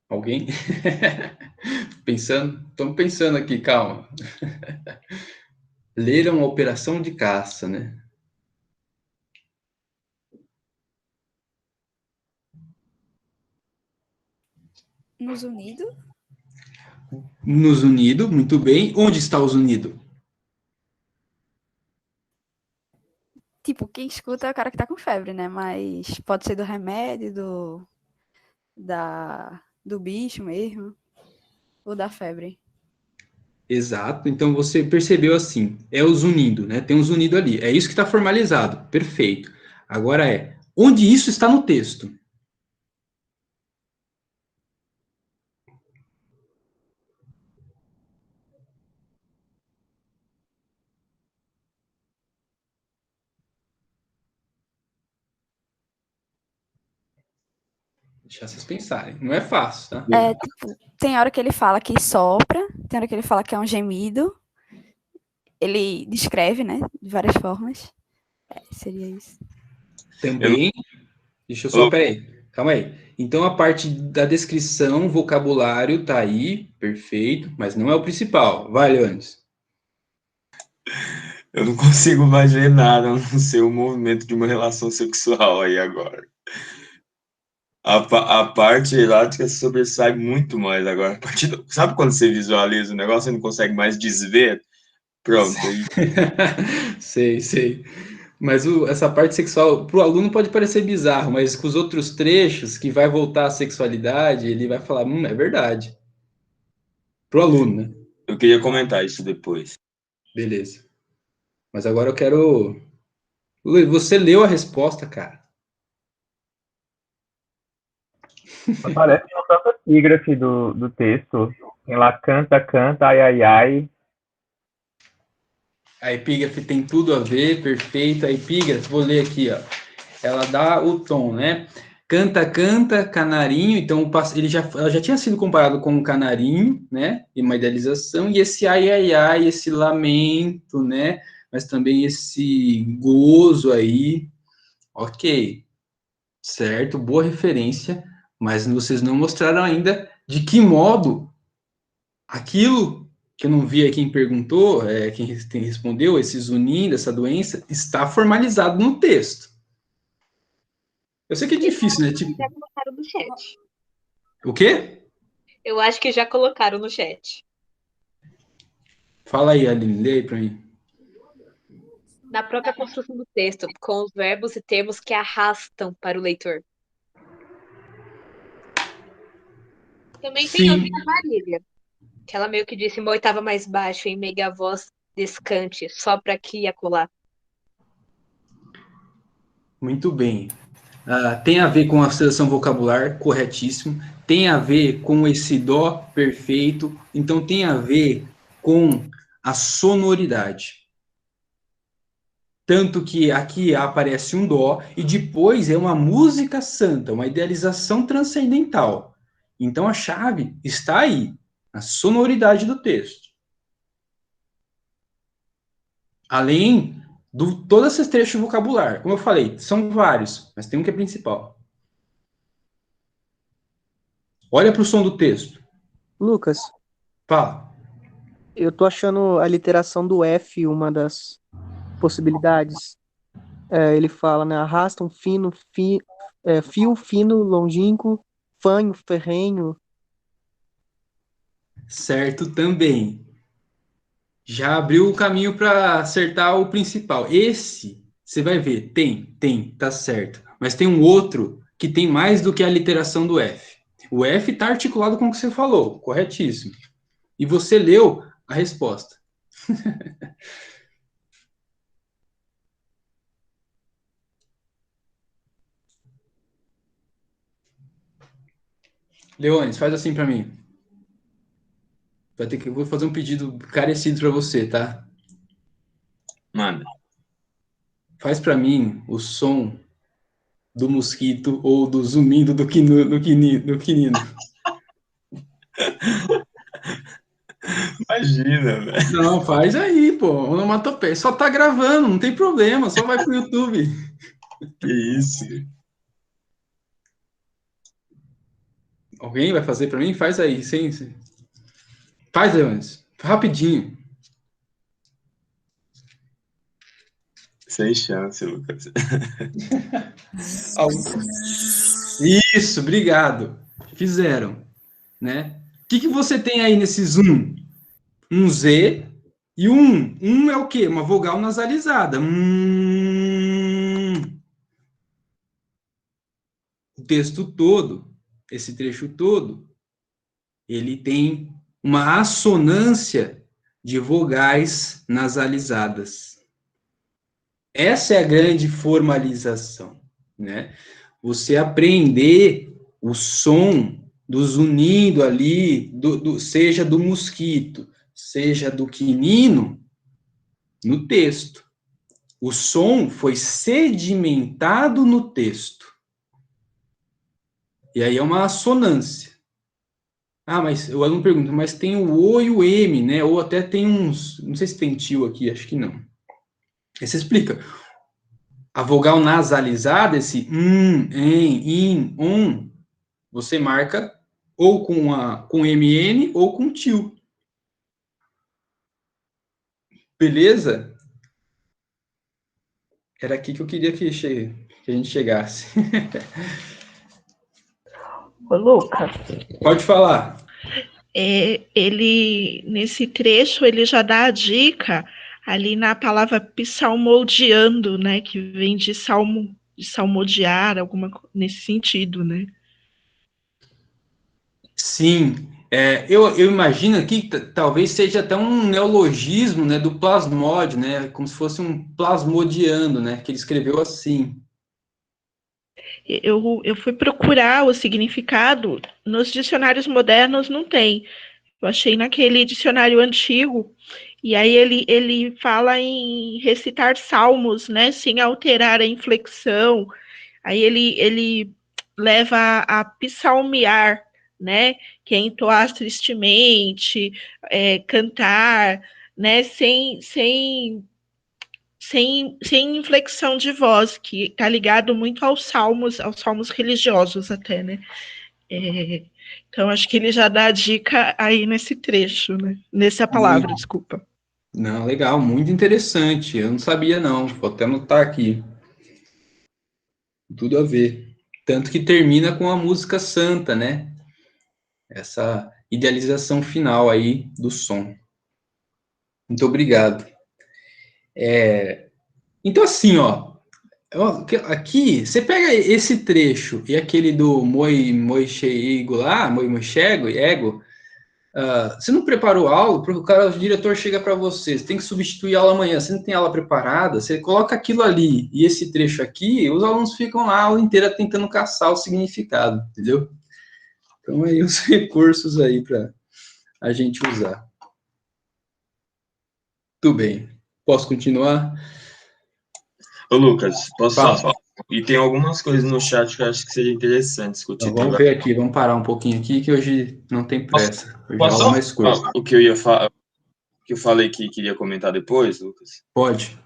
Alguém? Pensando? Estamos pensando aqui, calma. Ler é uma operação de caça, né? Nos Unidos? Nos Unidos, muito bem. Onde está os Unidos? Tipo, quem escuta é o cara que tá com febre, né? Mas pode ser do remédio, do bicho mesmo, ou da febre. Exato. Então você percebeu assim, é os Unidos, né? Tem os Unidos ali. É isso que está formalizado. Perfeito. Agora onde isso está no texto? Deixar vocês pensarem. Não é fácil, tá? Tipo, tem hora que ele fala que sopra, tem hora que ele fala que é um gemido. Ele descreve, né? De várias formas. Seria isso. Também. Deixa eu só. Peraí. Calma aí. Então, a parte da descrição, vocabulário, tá aí, perfeito, mas não é o principal. Vai, Leonis. Eu não consigo mais ver nada, a não ser o movimento de uma relação sexual aí agora. A parte elástica sobressai muito mais agora. Sabe quando você visualiza o negócio e não consegue mais desver? Pronto, aí. Sei. Mas essa parte sexual, para o aluno pode parecer bizarro, mas com os outros trechos, que vai voltar à sexualidade, ele vai falar, é verdade. Para o aluno, né? Eu queria comentar isso depois. Beleza. Mas agora eu quero... Você leu a resposta, cara. Aparece no próprio epígrafe do texto. Tem lá canta, canta, ai, ai, ai. A epígrafe tem tudo a ver, perfeito. A epígrafe, vou ler aqui, ó. Ela dá o tom, né? Canta, canta, canarinho. Então, ela já tinha sido comparado com um canarinho, né? E uma idealização. E esse ai, ai, ai, esse lamento, né? Mas também esse gozo aí. Ok, certo, boa referência. Mas vocês não mostraram ainda de que modo aquilo que eu não vi aí quem perguntou, quem respondeu, esse zunindo, essa doença, está formalizado no texto. Eu sei que é difícil, né? Tipo, Já colocaram no chat. o quê? Eu acho que já colocaram no chat. Fala aí, Aline, lê aí pra mim. Na própria construção do texto, com os verbos e termos que arrastam para o leitor. Também tem a Sim, Marília, que ela meio que disse uma oitava mais baixo em mega voz descante, só para aqui e acolá. muito bem. Tem a ver com a seleção vocabular, corretíssimo. Tem a ver com esse dó perfeito. Então, tem a ver com a sonoridade. Tanto que aqui aparece um dó e depois é uma música santa, uma idealização transcendental. Então a chave está aí, na sonoridade do texto. Além de todos esses trechos de vocabulário. Como eu falei, são vários, mas tem um que é principal. Olha para o som do texto. Lucas, Fala. eu tô achando a literação do F uma das possibilidades. Ele fala, né? Arrasta um fio fino, longínquo, fanho, ferrenho. Certo também. Já abriu o caminho para acertar o principal. Esse, você vai ver, tá certo. Mas tem um outro que tem mais do que a literação do F. O F está articulado com o que você falou, corretíssimo. E você leu a resposta. Leones, faz assim para mim. Eu vou fazer um pedido carecido para você, tá? Manda. Faz para mim o som do mosquito ou do zumbido do quinino. Imagina, velho. Não, faz aí, pô. Onomatopeia. Só tá gravando, não tem problema. Só vai pro YouTube. Que isso? Alguém vai fazer para mim? Faz aí. Faz, Leones. Rapidinho. Sem chance, Lucas. Isso, obrigado. Fizeram, né? O que você tem aí nesse zoom? Um Z e um. Um é o quê? Uma vogal nasalizada. O texto todo, esse trecho todo, ele tem uma assonância de vogais nasalizadas. Essa é a grande formalização, né? Você aprender o som do zunindo ali, seja do mosquito, seja do quinino, no texto. O som foi sedimentado no texto. E aí é uma assonância. Mas o aluno pergunta, mas tem o O e o M, né? Ou até tem uns, não sei se tem tio aqui, acho que não. Aí você explica. A vogal nasalizada, esse em, in, on, você marca ou com MN ou com tio. Beleza? Era aqui que eu queria que a gente chegasse. Ô, Lucas, Pode falar. ele, nesse trecho, ele já dá a dica ali na palavra psalmodiando, né? Que vem de salmo, de salmodiar, nesse sentido, né? Sim, eu imagino aqui que talvez seja até um neologismo, né, do plasmode, né, como se fosse um plasmodiando, né, que ele escreveu assim. Eu fui procurar o significado, nos dicionários modernos não tem. Eu achei naquele dicionário antigo, e aí ele fala em recitar salmos, né, sem alterar a inflexão. Aí ele leva a psalmear, né, que é entoar tristemente, cantar, né, sem inflexão de voz, que está ligado muito aos salmos religiosos até, né? Então, acho que ele já dá a dica aí nesse trecho, né? Nessa palavra, desculpa. Não, legal, muito interessante. Eu não sabia, não. Vou até anotar aqui. Tudo a ver. Tanto que termina com a música santa, né? Essa idealização final aí do som. Muito obrigado. Então, assim, ó. Aqui, você pega esse trecho e aquele do Moisheigo lá, Moishego, Ego. Você não preparou a aula, porque o diretor chega para você, você tem que substituir a aula amanhã, você não tem aula preparada, você coloca aquilo ali e esse trecho aqui, os alunos ficam lá a aula inteira tentando caçar o significado, entendeu? Então, aí os recursos aí para a gente usar. Tudo bem. Posso continuar? Ô, Lucas, posso só Fala. falar? E tem algumas coisas no chat que eu acho que seria interessante discutir. Então, vamos ver aqui, vamos parar um pouquinho aqui, que hoje não tem pressa. Hoje a Posso aula é só mais curta. falar o que eu ia falar, que eu falei que queria comentar depois, Lucas? Pode.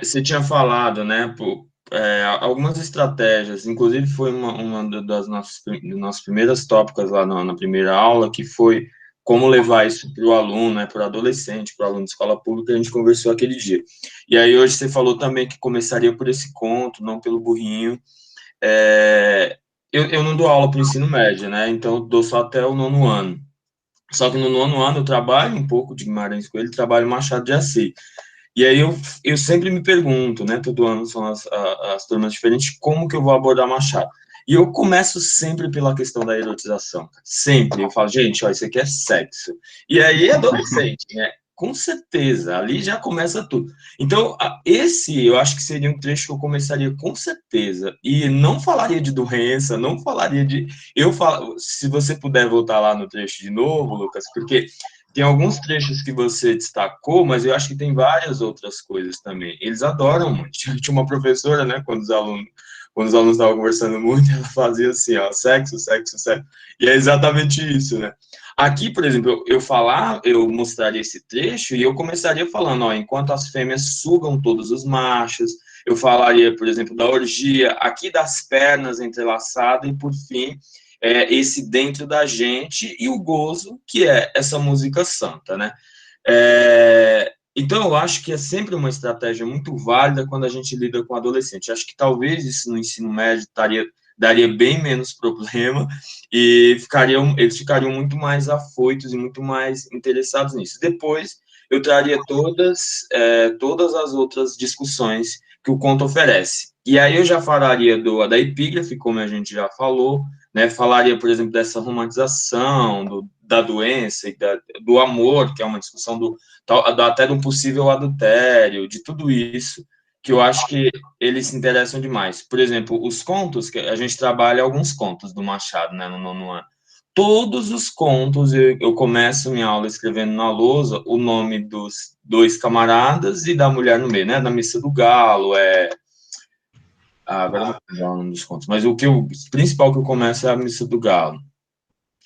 Você tinha falado, né, algumas estratégias, inclusive foi uma das nossas primeiras tópicas lá na primeira aula, que foi como levar isso para o aluno, né, para o adolescente, para o aluno de escola pública, a gente conversou aquele dia. E aí hoje você falou também que começaria por esse conto, não pelo burrinho. Eu não dou aula para o ensino médio, né, então eu dou só até o 9º ano. Só que no 9º ano eu trabalho um pouco de Guimarães Coelho, trabalho Machado de Assis. E aí eu sempre me pergunto, né, todo ano são as turmas diferentes, como que eu vou abordar Machado? E eu começo sempre pela questão da erotização. Sempre. Eu falo, gente, ó, isso aqui é sexo. E aí, adolescente, né? Com certeza, ali já começa tudo. Então, esse eu acho que seria um trecho que eu começaria com certeza. E não falaria de doença, não falaria de. Se você puder voltar lá no trecho de novo, Lucas, porque tem alguns trechos que você destacou, mas eu acho que tem várias outras coisas também. Eles adoram muito. Tinha uma professora, né, quando os alunos estavam conversando muito, ela fazia assim, ó, sexo, sexo, sexo. E é exatamente isso, né? Aqui, por exemplo, eu mostraria esse trecho e eu começaria falando, ó, enquanto as fêmeas sugam todos os machos, eu falaria, por exemplo, da orgia, aqui das pernas entrelaçadas e, por fim, esse dentro da gente e o gozo, que é essa música santa, né? Então, eu acho que é sempre uma estratégia muito válida quando a gente lida com adolescente. Acho que talvez isso no ensino médio daria bem menos problema e eles ficariam muito mais afoitos e muito mais interessados nisso. Depois, eu traria todas as outras discussões que o conto oferece. E aí eu já falaria da epígrafe, como a gente já falou, né? Falaria, por exemplo, dessa romantização, da doença e do amor, que é uma discussão até do possível adultério, de tudo isso, que eu acho que eles se interessam demais. Por exemplo, os contos, que a gente trabalha alguns contos do Machado, né, no 9º ano. Todos os contos, eu começo minha aula escrevendo na lousa o nome dos 2 camaradas e da mulher no meio, né, da Missa do Galo, agora não vou lembrar o nome dos contos, mas o principal que eu começo é a Missa do Galo.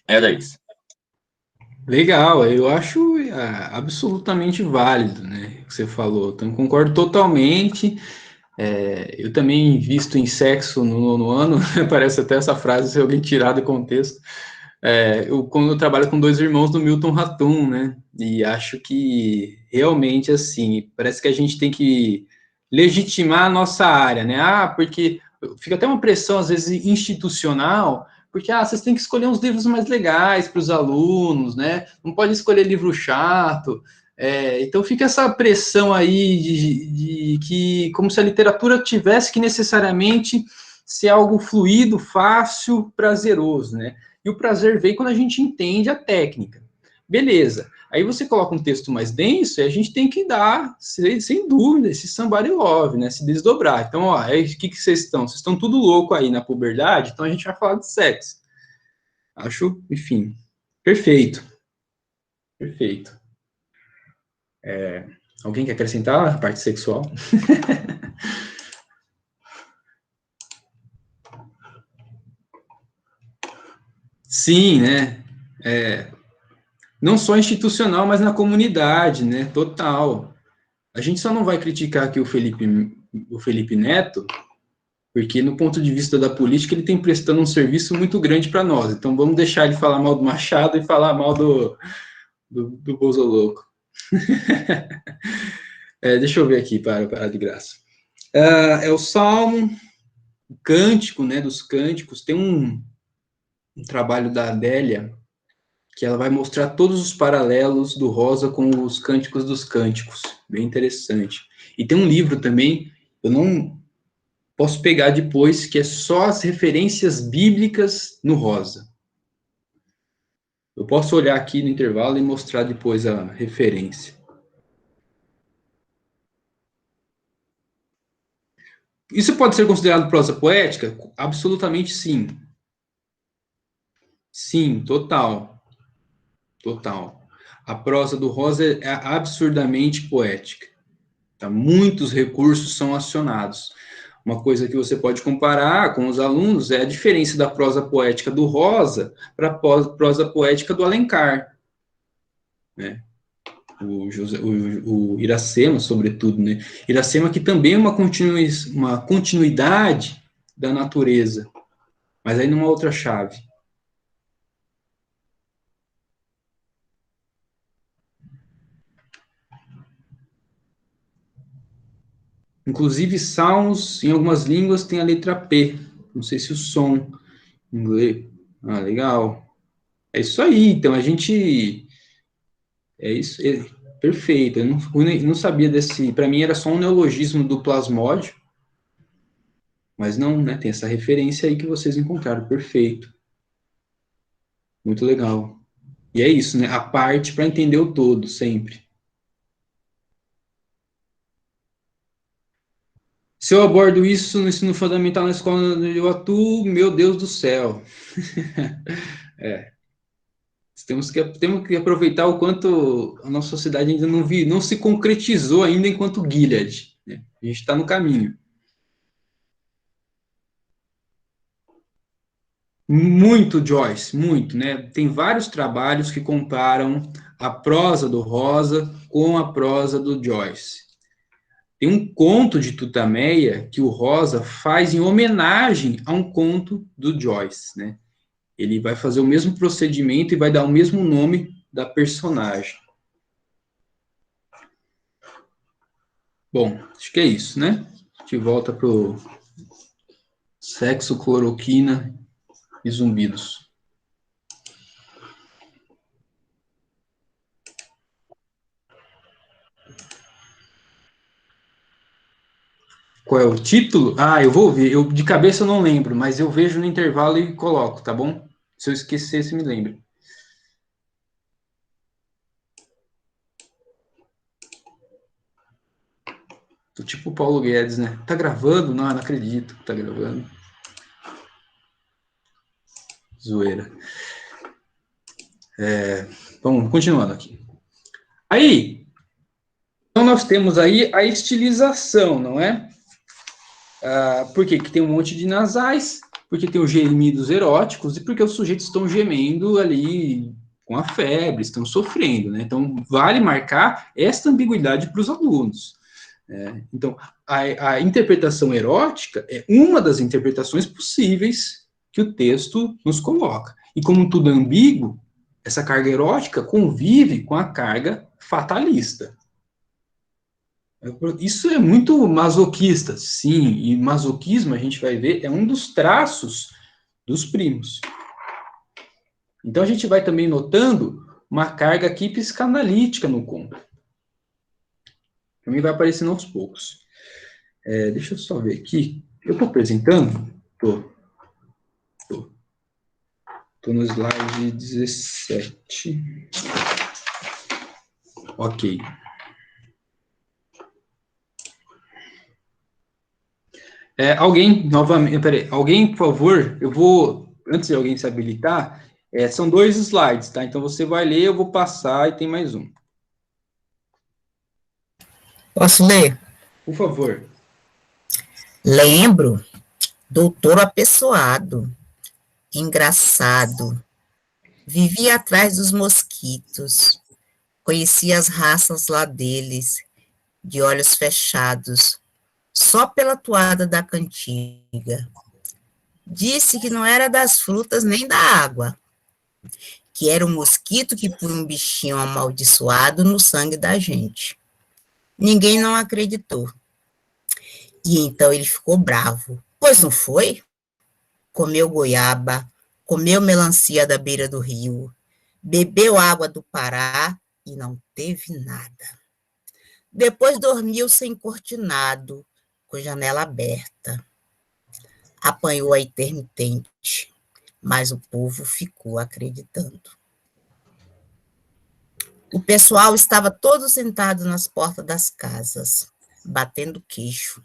Era isso. Legal, eu acho absolutamente válido, né, o que você falou. Então, concordo totalmente. Eu também invisto em sexo no 9º ano, parece até essa frase, se alguém tirar do contexto. Quando eu trabalho com 2 irmãos do Milton Ratum, né? E acho que realmente, assim, parece que a gente tem que legitimar a nossa área, né? Porque fica até uma pressão, às vezes, institucional, porque vocês têm que escolher uns livros mais legais para os alunos, né? Não pode escolher livro chato. Então fica essa pressão aí de que, como se a literatura tivesse que necessariamente ser algo fluido, fácil, prazeroso, né? E o prazer vem quando a gente entende a técnica. Beleza. Aí você coloca um texto mais denso e a gente tem que dar, sem dúvida, esse somebody love, né? Se desdobrar. Então, o que vocês estão? Vocês estão tudo louco aí na puberdade, então a gente vai falar de sexo. Acho, enfim, perfeito. Perfeito. Alguém quer acrescentar a parte sexual? Sim, né? Não só institucional, mas na comunidade, né? Total. A gente só não vai criticar aqui o Felipe Neto, porque no ponto de vista da política ele tem prestando um serviço muito grande para nós. Então vamos deixar ele falar mal do Machado e falar mal do Bozoloco. Deixa eu ver aqui, para de graça. O Salmo, o Cântico, né, dos Cânticos. Tem um trabalho da Adélia, que ela vai mostrar todos os paralelos do Rosa com os Cânticos dos Cânticos. Bem interessante. E tem um livro também, eu não posso pegar depois, que é só as referências bíblicas no Rosa. Eu posso olhar aqui no intervalo e mostrar depois a referência. Isso pode ser considerado prosa poética? Absolutamente sim. Sim, total. Total. A prosa do Rosa é absurdamente poética. Tá? Muitos recursos são acionados. Uma coisa que você pode comparar com os alunos é a diferença da prosa poética do Rosa para a prosa poética do Alencar. Né? O Iracema, sobretudo, né? Iracema que também é uma continuidade da natureza, mas aí numa outra chave. Inclusive, Salmos, em algumas línguas, tem a letra P. Não sei se o som em inglês. Legal. É isso aí. Então, a gente... É isso. Perfeito. Eu não sabia desse... Para mim, era só um neologismo do plasmódio. Mas não, né? Tem essa referência aí que vocês encontraram. Perfeito. Muito legal. E é isso, né? A parte para entender o todo, sempre. Se eu abordo isso no ensino fundamental na escola onde eu atuo, meu Deus do céu. Temos que aproveitar o quanto a nossa sociedade ainda não se concretizou ainda enquanto Gilead. Né? A gente está no caminho. Muito, Joyce, muito, né? Tem vários trabalhos que comparam a prosa do Rosa com a prosa do Joyce. Tem um conto de Tutameia que o Rosa faz em homenagem a um conto do Joyce, né? Ele vai fazer o mesmo procedimento e vai dar o mesmo nome da personagem. Bom, acho que é isso, né? A gente volta pro sexo, cloroquina e zumbidos. Qual é o título? Eu vou ver. Eu de cabeça eu não lembro, mas eu vejo no intervalo e coloco, tá bom? Se eu esquecer, você me lembra. Tô tipo o Paulo Guedes, né? Tá gravando? Não acredito que tá gravando. Zoeira. Vamos continuando aqui. Aí, então nós temos aí a estilização, não é? Por quê? Que tem um monte de nasais, porque tem os gemidos eróticos e porque os sujeitos estão gemendo ali com a febre, estão sofrendo, né? Então, vale marcar esta ambiguidade para os alunos. Então, a interpretação erótica é uma das interpretações possíveis que o texto nos coloca. E como tudo é ambíguo, essa carga erótica convive com a carga fatalista. Isso é muito masoquista, sim, e masoquismo, a gente vai ver, é um dos traços dos primos. Então, a gente vai também notando uma carga aqui psicanalítica no conto. Também vai aparecendo aos poucos. Deixa eu só ver aqui. Eu estou apresentando? Estou no slide 17. Ok. Alguém, novamente, peraí, alguém, por favor, eu vou, antes de alguém se habilitar, são 2 slides, tá? Então você vai ler, eu vou passar e tem mais um. Posso ler? Por favor. Lembro, doutor apessoado, engraçado, vivia atrás dos mosquitos, conhecia as raças lá deles, de olhos fechados, só pela toada da cantiga. Disse que não era das frutas nem da água, que era um mosquito que punha um bichinho amaldiçoado no sangue da gente. Ninguém não acreditou. E então ele ficou bravo. Pois não foi? Comeu goiaba, comeu melancia da beira do rio, bebeu água do Pará e não teve nada. Depois dormiu sem cortinado, com janela aberta. Apanhou a intermitente, mas o povo ficou acreditando. O pessoal estava todo sentado nas portas das casas, batendo queixo.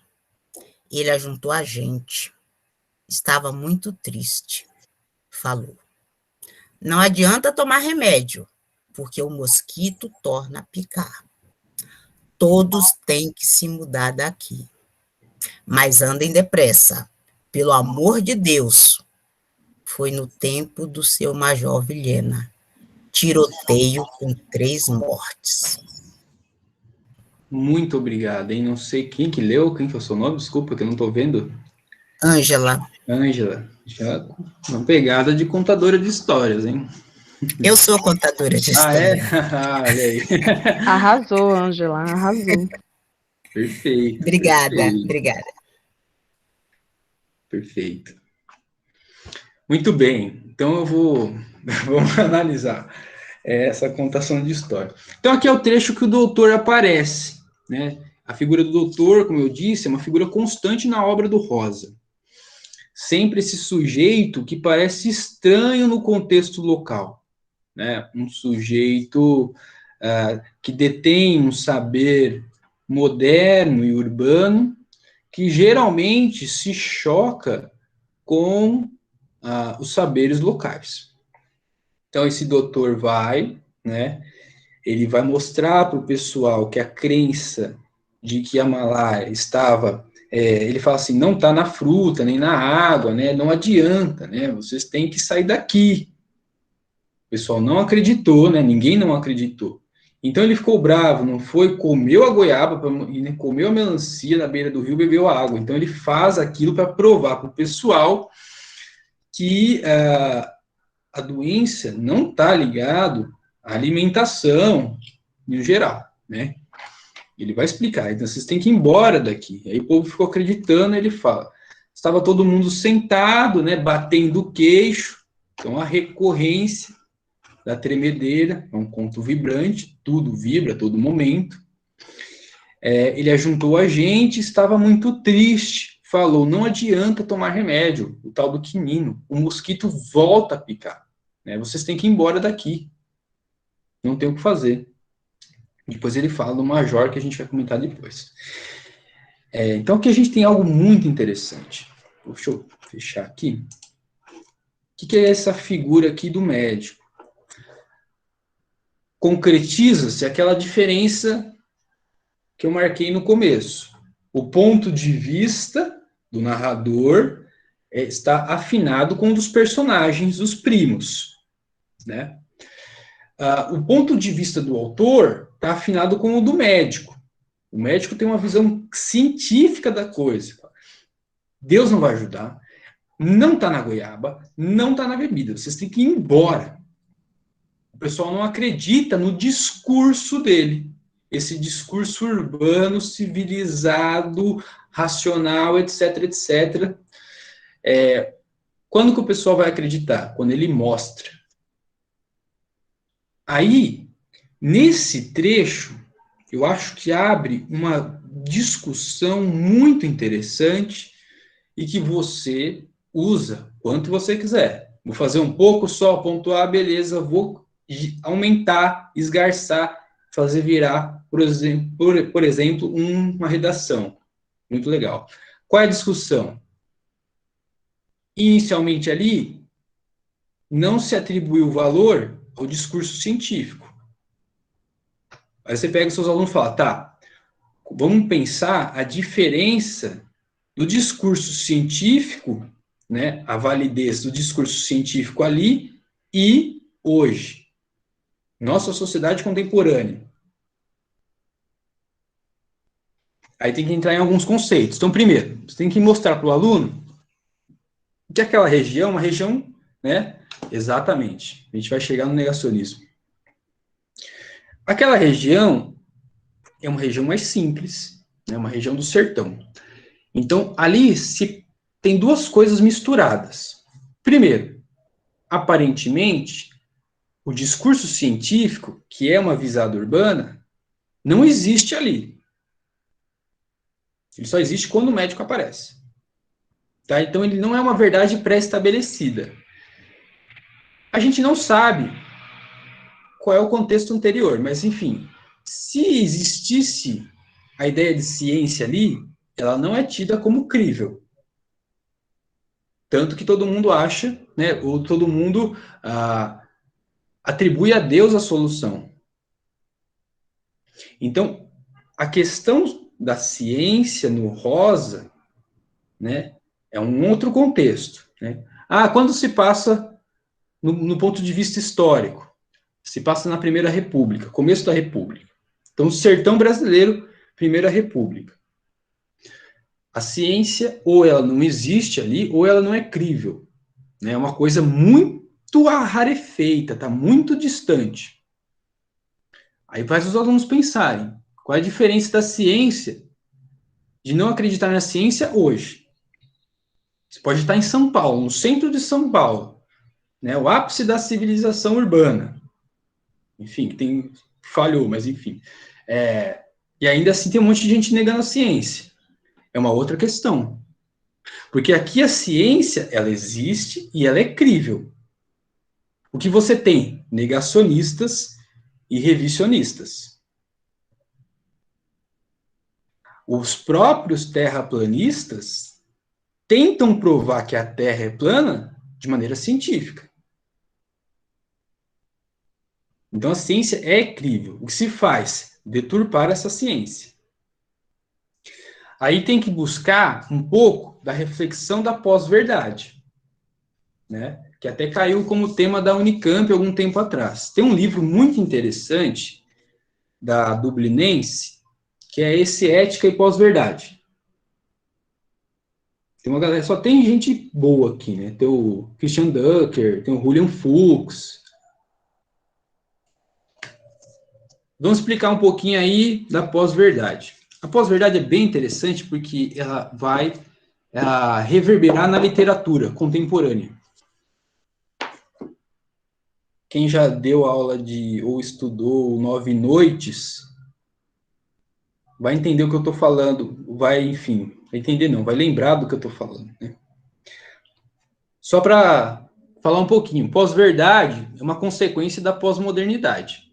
Ele ajuntou a gente. Estava muito triste. Falou: não adianta tomar remédio, porque o mosquito torna a picar. Todos têm que se mudar daqui. Mas andem depressa, pelo amor de Deus. Foi no tempo do seu Major Vilhena. Tiroteio com 3 mortes. Muito obrigado, hein? Não sei quem que leu, quem foi o seu nome, desculpa, que eu não estou vendo. Ângela. Ângela, já uma pegada de contadora de histórias, hein? Eu sou contadora de histórias. Olha aí. Arrasou, Ângela, arrasou. Perfeito. Obrigada, perfeito. obrigada. Perfeito. Muito bem, então vamos analisar essa contação de história. Então aqui é o trecho que o doutor aparece, né? A figura do doutor, como eu disse, é uma figura constante na obra do Rosa. Sempre esse sujeito que parece estranho no contexto local, né? Um sujeito que detém um saber moderno e urbano, que geralmente se choca com os saberes locais. Então, esse doutor vai, né, ele vai mostrar para o pessoal que a crença de que a Malaya estava, ele fala assim, não está na fruta, nem na água, né, não adianta, né, vocês têm que sair daqui. O pessoal não acreditou, né, ninguém não acreditou. Então ele ficou bravo, não foi, comeu a goiaba, comeu a melancia na beira do rio, bebeu a água. Então ele faz aquilo para provar para o pessoal que a doença não está ligado à alimentação no geral, né? Ele vai explicar, então vocês têm que ir embora daqui. Aí o povo ficou acreditando, ele fala, estava todo mundo sentado, né, batendo o queixo, então a recorrência da tremedeira, é um conto vibrante, tudo vibra a todo momento. Ele ajuntou a gente, estava muito triste, falou, não adianta tomar remédio, o tal do quinino, o mosquito volta a picar, né? Vocês têm que ir embora daqui, não tem o que fazer. Depois ele fala do major, que a gente vai comentar depois. Então aqui a gente tem algo muito interessante. Deixa eu fechar aqui. O que é essa figura aqui do médico? Concretiza-se aquela diferença que eu marquei no começo. O ponto de vista do narrador está afinado com o dos personagens, dos primos, né? O ponto de vista do autor está afinado com o do médico. O médico tem uma visão científica da coisa. Deus não vai ajudar, não está na goiaba, não está na bebida. Vocês têm que ir embora. O pessoal não acredita no discurso dele. Esse discurso urbano, civilizado, racional, etc, etc. Quando que o pessoal vai acreditar? Quando ele mostra. Aí, nesse trecho, eu acho que abre uma discussão muito interessante e que você usa quanto você quiser. Vou fazer um pouco só, pontuar, beleza, vou aumentar, esgarçar, fazer virar, por exemplo, uma redação. Muito legal. Qual é a discussão? Inicialmente ali, não se atribuiu valor ao discurso científico. Aí você pega os seus alunos e fala, tá, vamos pensar a diferença do discurso científico, né, a validez do discurso científico ali e hoje. Nossa sociedade contemporânea. Aí tem que entrar em alguns conceitos. Então, primeiro, você tem que mostrar para o aluno que aquela região é uma região, né, exatamente, a gente vai chegar no negacionismo. Aquela região é uma região mais simples, né, uma região do sertão. Então, ali se tem duas coisas misturadas. Primeiro, aparentemente, o discurso científico, que é uma visada urbana, não existe ali. Ele só existe quando o médico aparece. Tá? Então, ele não é uma verdade pré-estabelecida. A gente não sabe qual é o contexto anterior, mas, enfim, se existisse a ideia de ciência ali, ela não é tida como crível. Tanto que todo mundo acha, né, ou todo mundo atribui a Deus a solução. Então, a questão da ciência no rosa, né, é um outro contexto. Né? Quando se passa no ponto de vista histórico, se passa na Primeira República, começo da República. Então, o sertão brasileiro, Primeira República. A ciência, ou ela não existe ali, ou ela não é crível. Né? É uma coisa muito rarefeita, está muito distante. Aí faz os alunos pensarem, qual é a diferença da ciência, de não acreditar na ciência hoje? Você pode estar em São Paulo, no centro de São Paulo, né, o ápice da civilização urbana. Enfim, falhou, mas enfim. E ainda assim tem um monte de gente negando a ciência. É uma outra questão. Porque aqui a ciência, ela existe e ela é crível. O que você tem? Negacionistas e revisionistas. Os próprios terraplanistas tentam provar que a Terra é plana de maneira científica. Então a ciência é crível. O que se faz? Deturpar essa ciência. Aí tem que buscar um pouco da reflexão da pós-verdade, né? Que até caiu como tema da Unicamp algum tempo atrás. Tem um livro muito interessante da Dublinense, que é esse Ética e Pós-Verdade. Tem uma galera, só tem gente boa aqui, né? Tem o Christian Ducker, tem o Julian Fuchs. Vamos explicar um pouquinho aí da pós-verdade. A pós-verdade é bem interessante porque ela vai reverberar na literatura contemporânea. Quem já deu aula ou estudou 9 noites, vai entender o que eu estou falando, vai entender não, vai lembrar do que eu estou falando. Né? Só para falar um pouquinho, pós-verdade é uma consequência da pós-modernidade.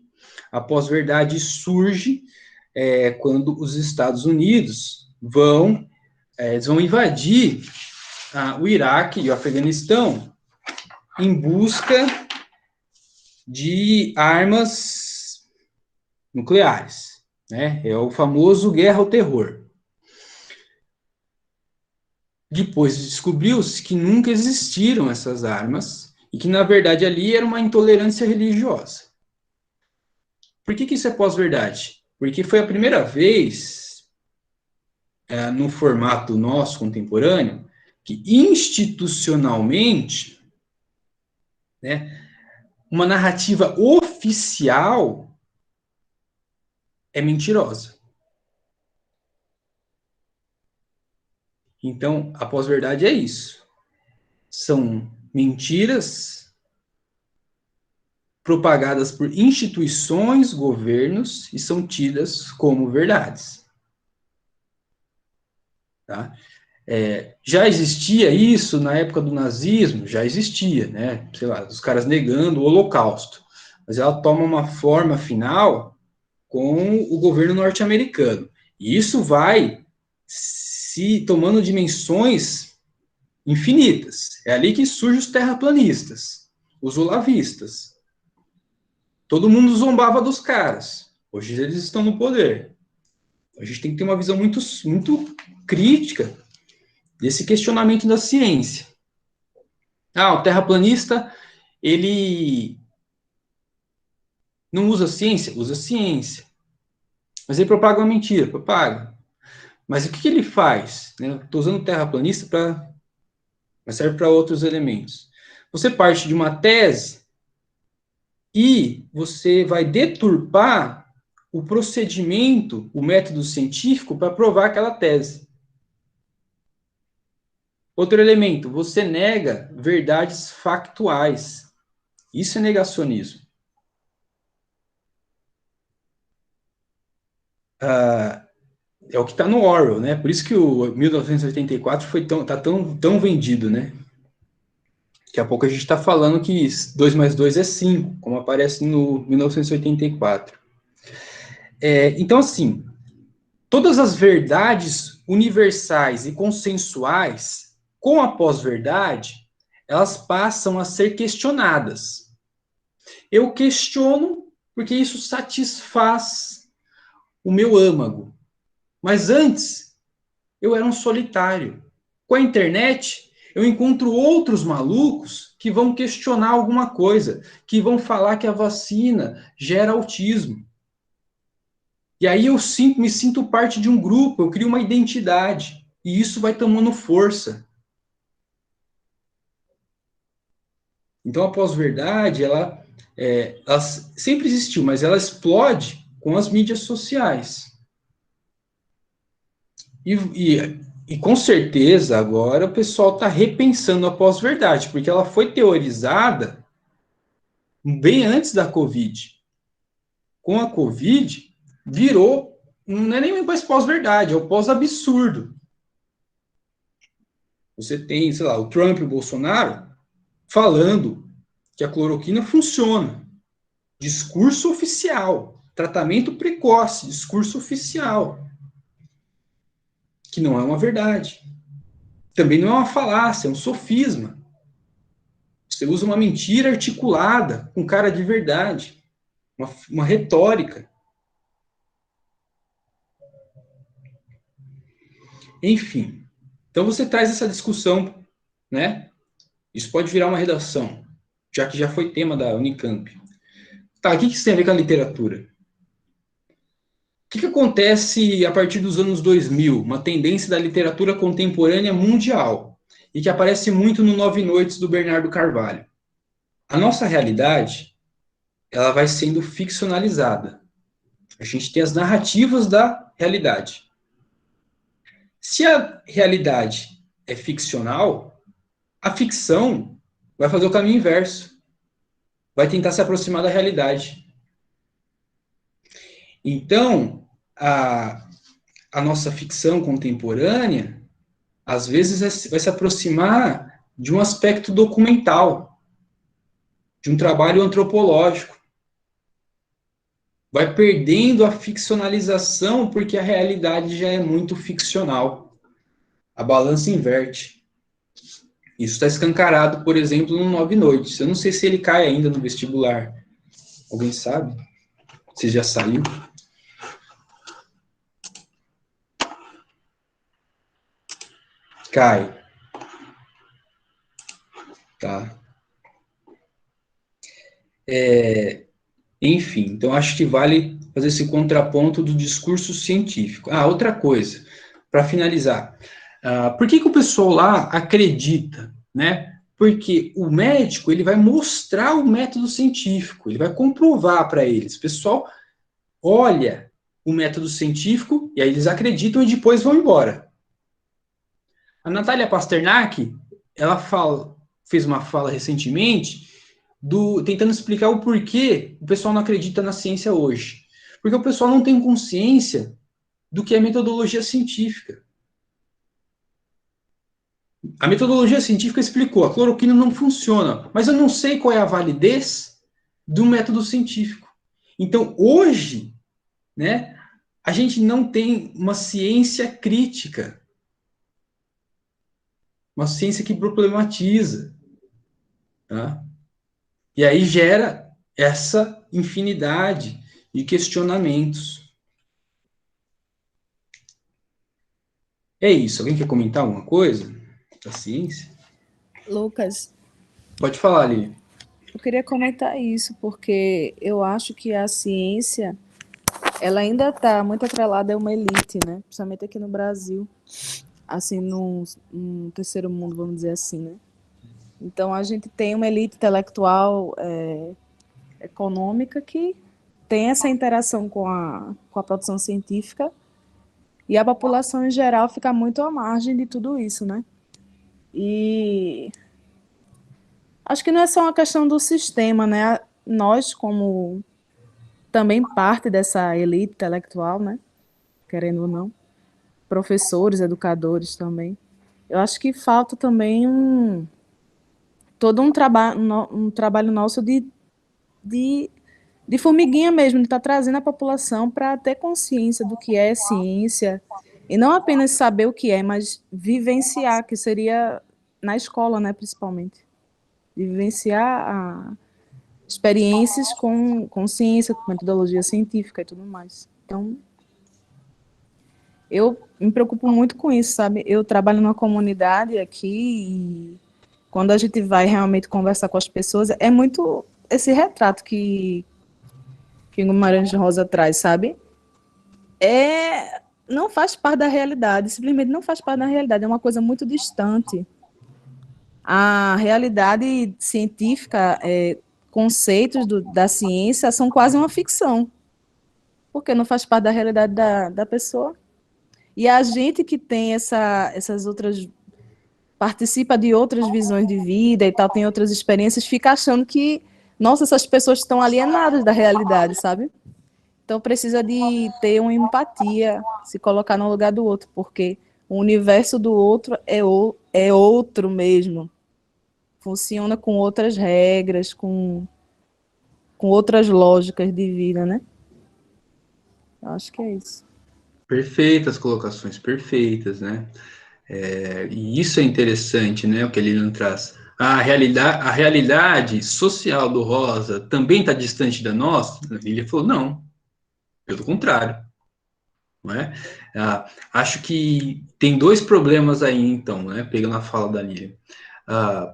A pós-verdade surge quando os Estados Unidos vão invadir o Iraque e o Afeganistão em busca de armas nucleares. Né? É o famoso guerra ao terror. Depois descobriu-se que nunca existiram essas armas e que, na verdade, ali era uma intolerância religiosa. Por que isso é pós-verdade? Porque foi a primeira vez no formato nosso contemporâneo, que institucionalmente, né, uma narrativa oficial é mentirosa. Então, a pós-verdade é isso. São mentiras propagadas por instituições, governos, e são tidas como verdades. Tá? Já existia isso na época do nazismo? Já existia, né? Sei lá, os caras negando o Holocausto. Mas ela toma uma forma final com o governo norte-americano. E isso vai se tomando dimensões infinitas. É ali que surgem os terraplanistas, os olavistas. Todo mundo zombava dos caras. Hoje eles estão no poder. A gente tem que ter uma visão muito, muito crítica desse questionamento da ciência. O terraplanista, ele não usa ciência? Usa ciência. Mas ele propaga uma mentira? Propaga. Mas o que ele faz? Estou usando o terraplanista mas serve para outros elementos. Você parte de uma tese e você vai deturpar o procedimento, o método científico para provar aquela tese. Outro elemento, você nega verdades factuais. Isso é negacionismo. É o que está no Orwell, né? Por isso que o 1984 está tão vendido, né? Daqui a pouco a gente está falando que 2 mais 2 é 5, como aparece no 1984. Então, assim, todas as verdades universais e consensuais, com a pós-verdade, elas passam a ser questionadas. Eu questiono porque isso satisfaz o meu âmago. Mas antes, eu era um solitário. Com a internet, eu encontro outros malucos que vão questionar alguma coisa, que vão falar que a vacina gera autismo. E aí eu me sinto parte de um grupo, eu crio uma identidade. E isso vai tomando força. Então a pós-verdade, ela sempre existiu, mas ela explode com as mídias sociais. E com certeza agora o pessoal está repensando a pós-verdade, porque ela foi teorizada bem antes da Covid. Com a Covid, virou, não é nem mais pós-verdade, é o pós-absurdo. Você tem, sei lá, o Trump e o Bolsonaro falando que a cloroquina funciona. Discurso oficial. Tratamento precoce, discurso oficial. Que não é uma verdade. Também não é uma falácia, é um sofisma. Você usa uma mentira articulada com cara de verdade. Uma retórica. Enfim. Então você traz essa discussão, né? Isso pode virar uma redação, já que já foi tema da Unicamp. Tá, o que isso tem a ver com a literatura? O que acontece a partir dos anos 2000? Uma tendência da literatura contemporânea mundial, e que aparece muito no Nove Noites, do Bernardo Carvalho. A nossa realidade, ela vai sendo ficcionalizada. A gente tem as narrativas da realidade. Se a realidade é ficcional, a ficção vai fazer o caminho inverso. Vai tentar se aproximar da realidade. Então, a nossa ficção contemporânea, às vezes, vai se aproximar de um aspecto documental, de um trabalho antropológico. Vai perdendo a ficcionalização porque a realidade já é muito ficcional. A balança inverte. Isso está escancarado, por exemplo, no Nove Noites. Eu não sei se ele cai ainda no vestibular. Alguém sabe? Se já saiu? Cai. Tá. Enfim, então acho que vale fazer esse contraponto do discurso científico. Outra coisa. para finalizar, por que o pessoal lá acredita, né? Porque o médico, ele vai mostrar o método científico, ele vai comprovar para eles. O pessoal olha o método científico e aí eles acreditam e depois vão embora. A Natália Pasternak, ela fez uma fala recentemente tentando explicar o porquê o pessoal não acredita na ciência hoje. Porque o pessoal não tem consciência do que é metodologia científica. A metodologia científica explicou, a cloroquina não funciona, mas eu não sei qual é a validez do método científico. Então, hoje, né, a gente não tem uma ciência crítica, uma ciência que problematiza, tá? E aí gera essa infinidade de questionamentos. É isso. Alguém quer comentar alguma coisa da ciência? Lucas, Pode falar, Lili. eu queria comentar isso, porque eu acho que a ciência, ela ainda está muito atrelada a uma elite, né? Principalmente aqui no Brasil, assim, no terceiro mundo, vamos dizer assim, né? Então, a gente tem uma elite intelectual, econômica, que tem essa interação com a produção científica, e a população em geral fica muito à margem de tudo isso, né? E acho que não é só uma questão do sistema, né? Nós, como também parte dessa elite intelectual, né? Querendo ou não, professores, educadores também. Eu acho que falta também todo um trabalho nosso de formiguinha mesmo, de estar trazendo a população para ter consciência do que é ciência, e não apenas saber o que é, mas vivenciar, que seria na escola, né, principalmente. De vivenciar experiências com ciência, com metodologia científica e tudo mais. Então, eu me preocupo muito com isso, sabe? Eu trabalho numa comunidade aqui e quando a gente vai realmente conversar com as pessoas, é muito esse retrato que Guimarães Rosa traz, sabe? Não faz parte da realidade, simplesmente não faz parte da realidade, é uma coisa muito distante. A realidade científica, conceitos da ciência são quase uma ficção, porque não faz parte da realidade da pessoa. E a gente que tem essas outras, participa de outras visões de vida e tal, tem outras experiências, fica achando que, nossa, essas pessoas estão alienadas da realidade, sabe? Então precisa de ter uma empatia, se colocar no lugar do outro, porque o universo do outro é outro mesmo. Funciona com outras regras, com outras lógicas de vida, né? Eu acho que é isso. Perfeitas colocações, perfeitas, né? E isso é interessante, né? O que a Lilian traz. A realidade social do Rosa também está distante da nossa? A Lilian falou, não. Pelo contrário. Não é? Acho que tem dois problemas aí, então, né? Pegando a fala da Lilian.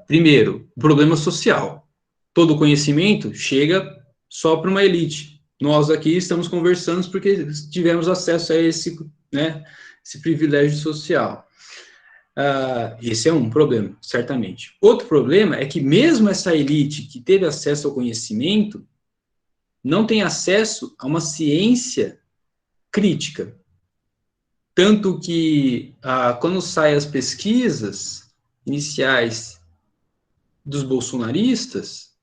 Primeiro, o problema social. Todo conhecimento chega só para uma elite. Nós aqui estamos conversando porque tivemos acesso a esse privilégio social. Esse é um problema, certamente. Outro problema é que mesmo essa elite que teve acesso ao conhecimento não tem acesso a uma ciência crítica. Tanto que, quando saem as pesquisas iniciais dos bolsonaristas,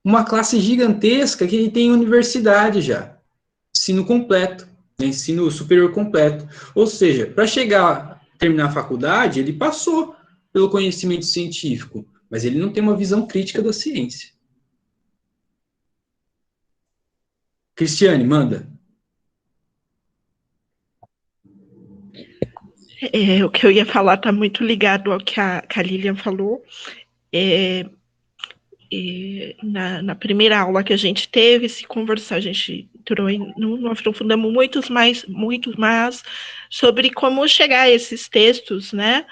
uma classe gigantesca que tem universidade já, ensino completo, ensino superior completo. Ou seja, para terminar a faculdade, ele passou pelo conhecimento científico, mas ele não tem uma visão crítica da ciência. Cristiane, manda. O que eu ia falar está muito ligado ao que a Lilian falou. Na primeira aula que a gente teve, se conversar, a gente não aprofundamos muito mais sobre como chegar a esses textos, né,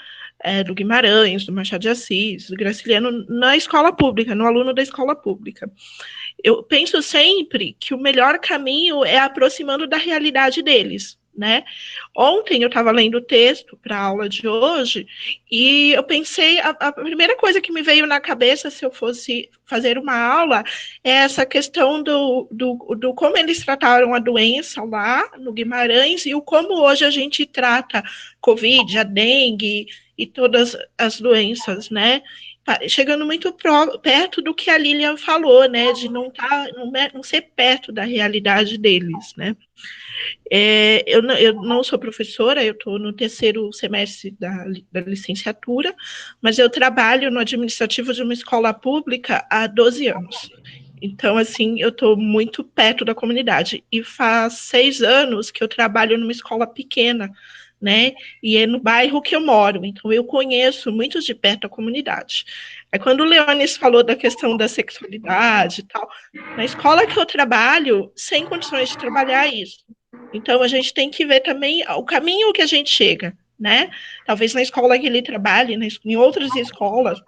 do Guimarães, do Machado de Assis, do Graciliano, na escola pública, no aluno da escola pública. Eu penso sempre que o melhor caminho é aproximando da realidade deles, né? Ontem eu estava lendo o texto para a aula de hoje e eu pensei, a primeira coisa que me veio na cabeça se eu fosse fazer uma aula é essa questão do como eles trataram a doença lá no Guimarães e o como hoje a gente trata Covid, a dengue e todas as doenças, né? Chegando muito perto do que a Lilian falou, né? De não ser perto da realidade deles, né? Eu não sou professora, eu estou no terceiro semestre da licenciatura, mas eu trabalho no administrativo de uma escola pública há 12 anos. Então, assim, eu estou muito perto da comunidade. E faz 6 anos que eu trabalho numa escola pequena, né? E é no bairro que eu moro. Então, eu conheço muito de perto a comunidade. Aí, quando o Leonis falou da questão da sexualidade e tal, na escola que eu trabalho, sem condições de trabalhar isso. Então, a gente tem que ver também o caminho que a gente chega, né? Talvez na escola que ele trabalhe, em outras escolas,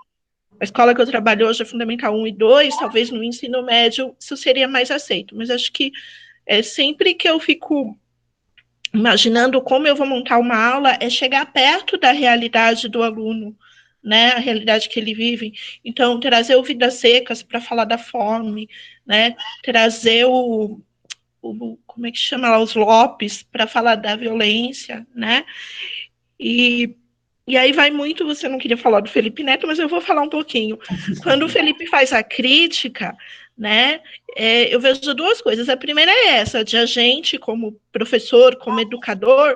a escola que eu trabalho hoje é Fundamental 1 e 2, talvez no ensino médio isso seria mais aceito, mas acho que sempre que eu fico imaginando como eu vou montar uma aula, é chegar perto da realidade do aluno, né, a realidade que ele vive. Então, trazer o Vidas Secas para falar da fome, né, trazer como é que chama lá, os Lopes, para falar da violência, né, e aí vai muito, você não queria falar do Felipe Neto, mas eu vou falar um pouquinho. Quando o Felipe faz a crítica, né, eu vejo duas coisas. A primeira é essa, de a gente, como professor, como educador,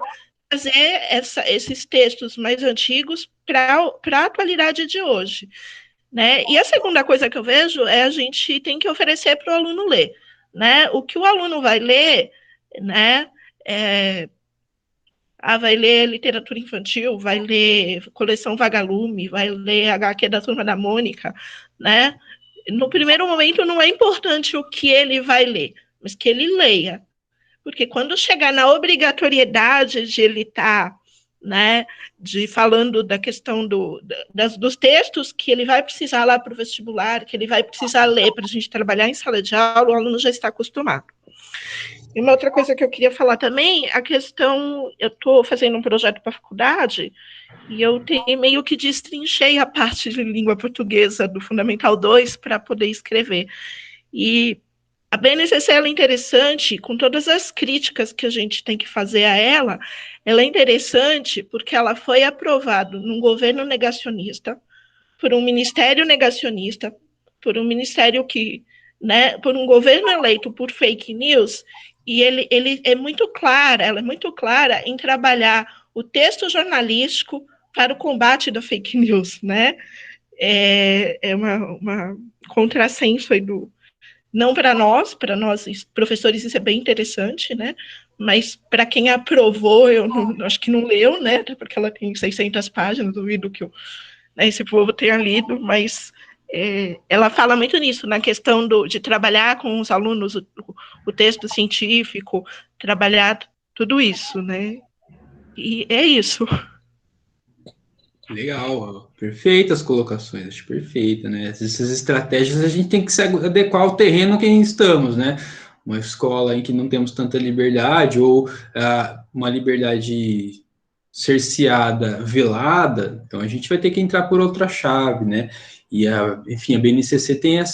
fazer esses textos mais antigos para a atualidade de hoje, né? E a segunda coisa que eu vejo é a gente tem que oferecer para o aluno ler, né? O que o aluno vai ler, né? Vai ler literatura infantil, vai ler coleção Vagalume, vai ler HQ da Turma da Mônica, né? No primeiro momento não é importante o que ele vai ler, mas que ele leia. Porque quando chegar na obrigatoriedade de ele estar, né, falando da questão dos textos que ele vai precisar lá para o vestibular, que ele vai precisar ler para a gente trabalhar em sala de aula, o aluno já está acostumado. E uma outra coisa que eu queria falar também, a questão, eu estou fazendo um projeto para a faculdade, e eu meio que destrinchei a parte de língua portuguesa do Fundamental 2 para poder escrever. E a BNCC ela é interessante, com todas as críticas que a gente tem que fazer a ela é interessante porque ela foi aprovada num governo negacionista, por um ministério negacionista, por um ministério que, né, por um governo eleito por fake news, e ele é muito clara, ela é muito clara em trabalhar o texto jornalístico para o combate da fake news, né? É uma contrassenso aí não para nós professores isso é bem interessante, né? Mas para quem aprovou, eu acho que não leu, né? Porque ela tem 600 páginas, duvido que esse povo tenha lido, mas ela fala muito nisso, na questão de trabalhar com os alunos o texto científico, trabalhar tudo isso, né? E é isso. Legal, perfeitas colocações, acho perfeita, né? Essas estratégias a gente tem que se adequar ao terreno que estamos, né? Uma escola em que não temos tanta liberdade ou uma liberdade cerceada, velada, então a gente vai ter que entrar por outra chave, né? E enfim, a BNCC tem a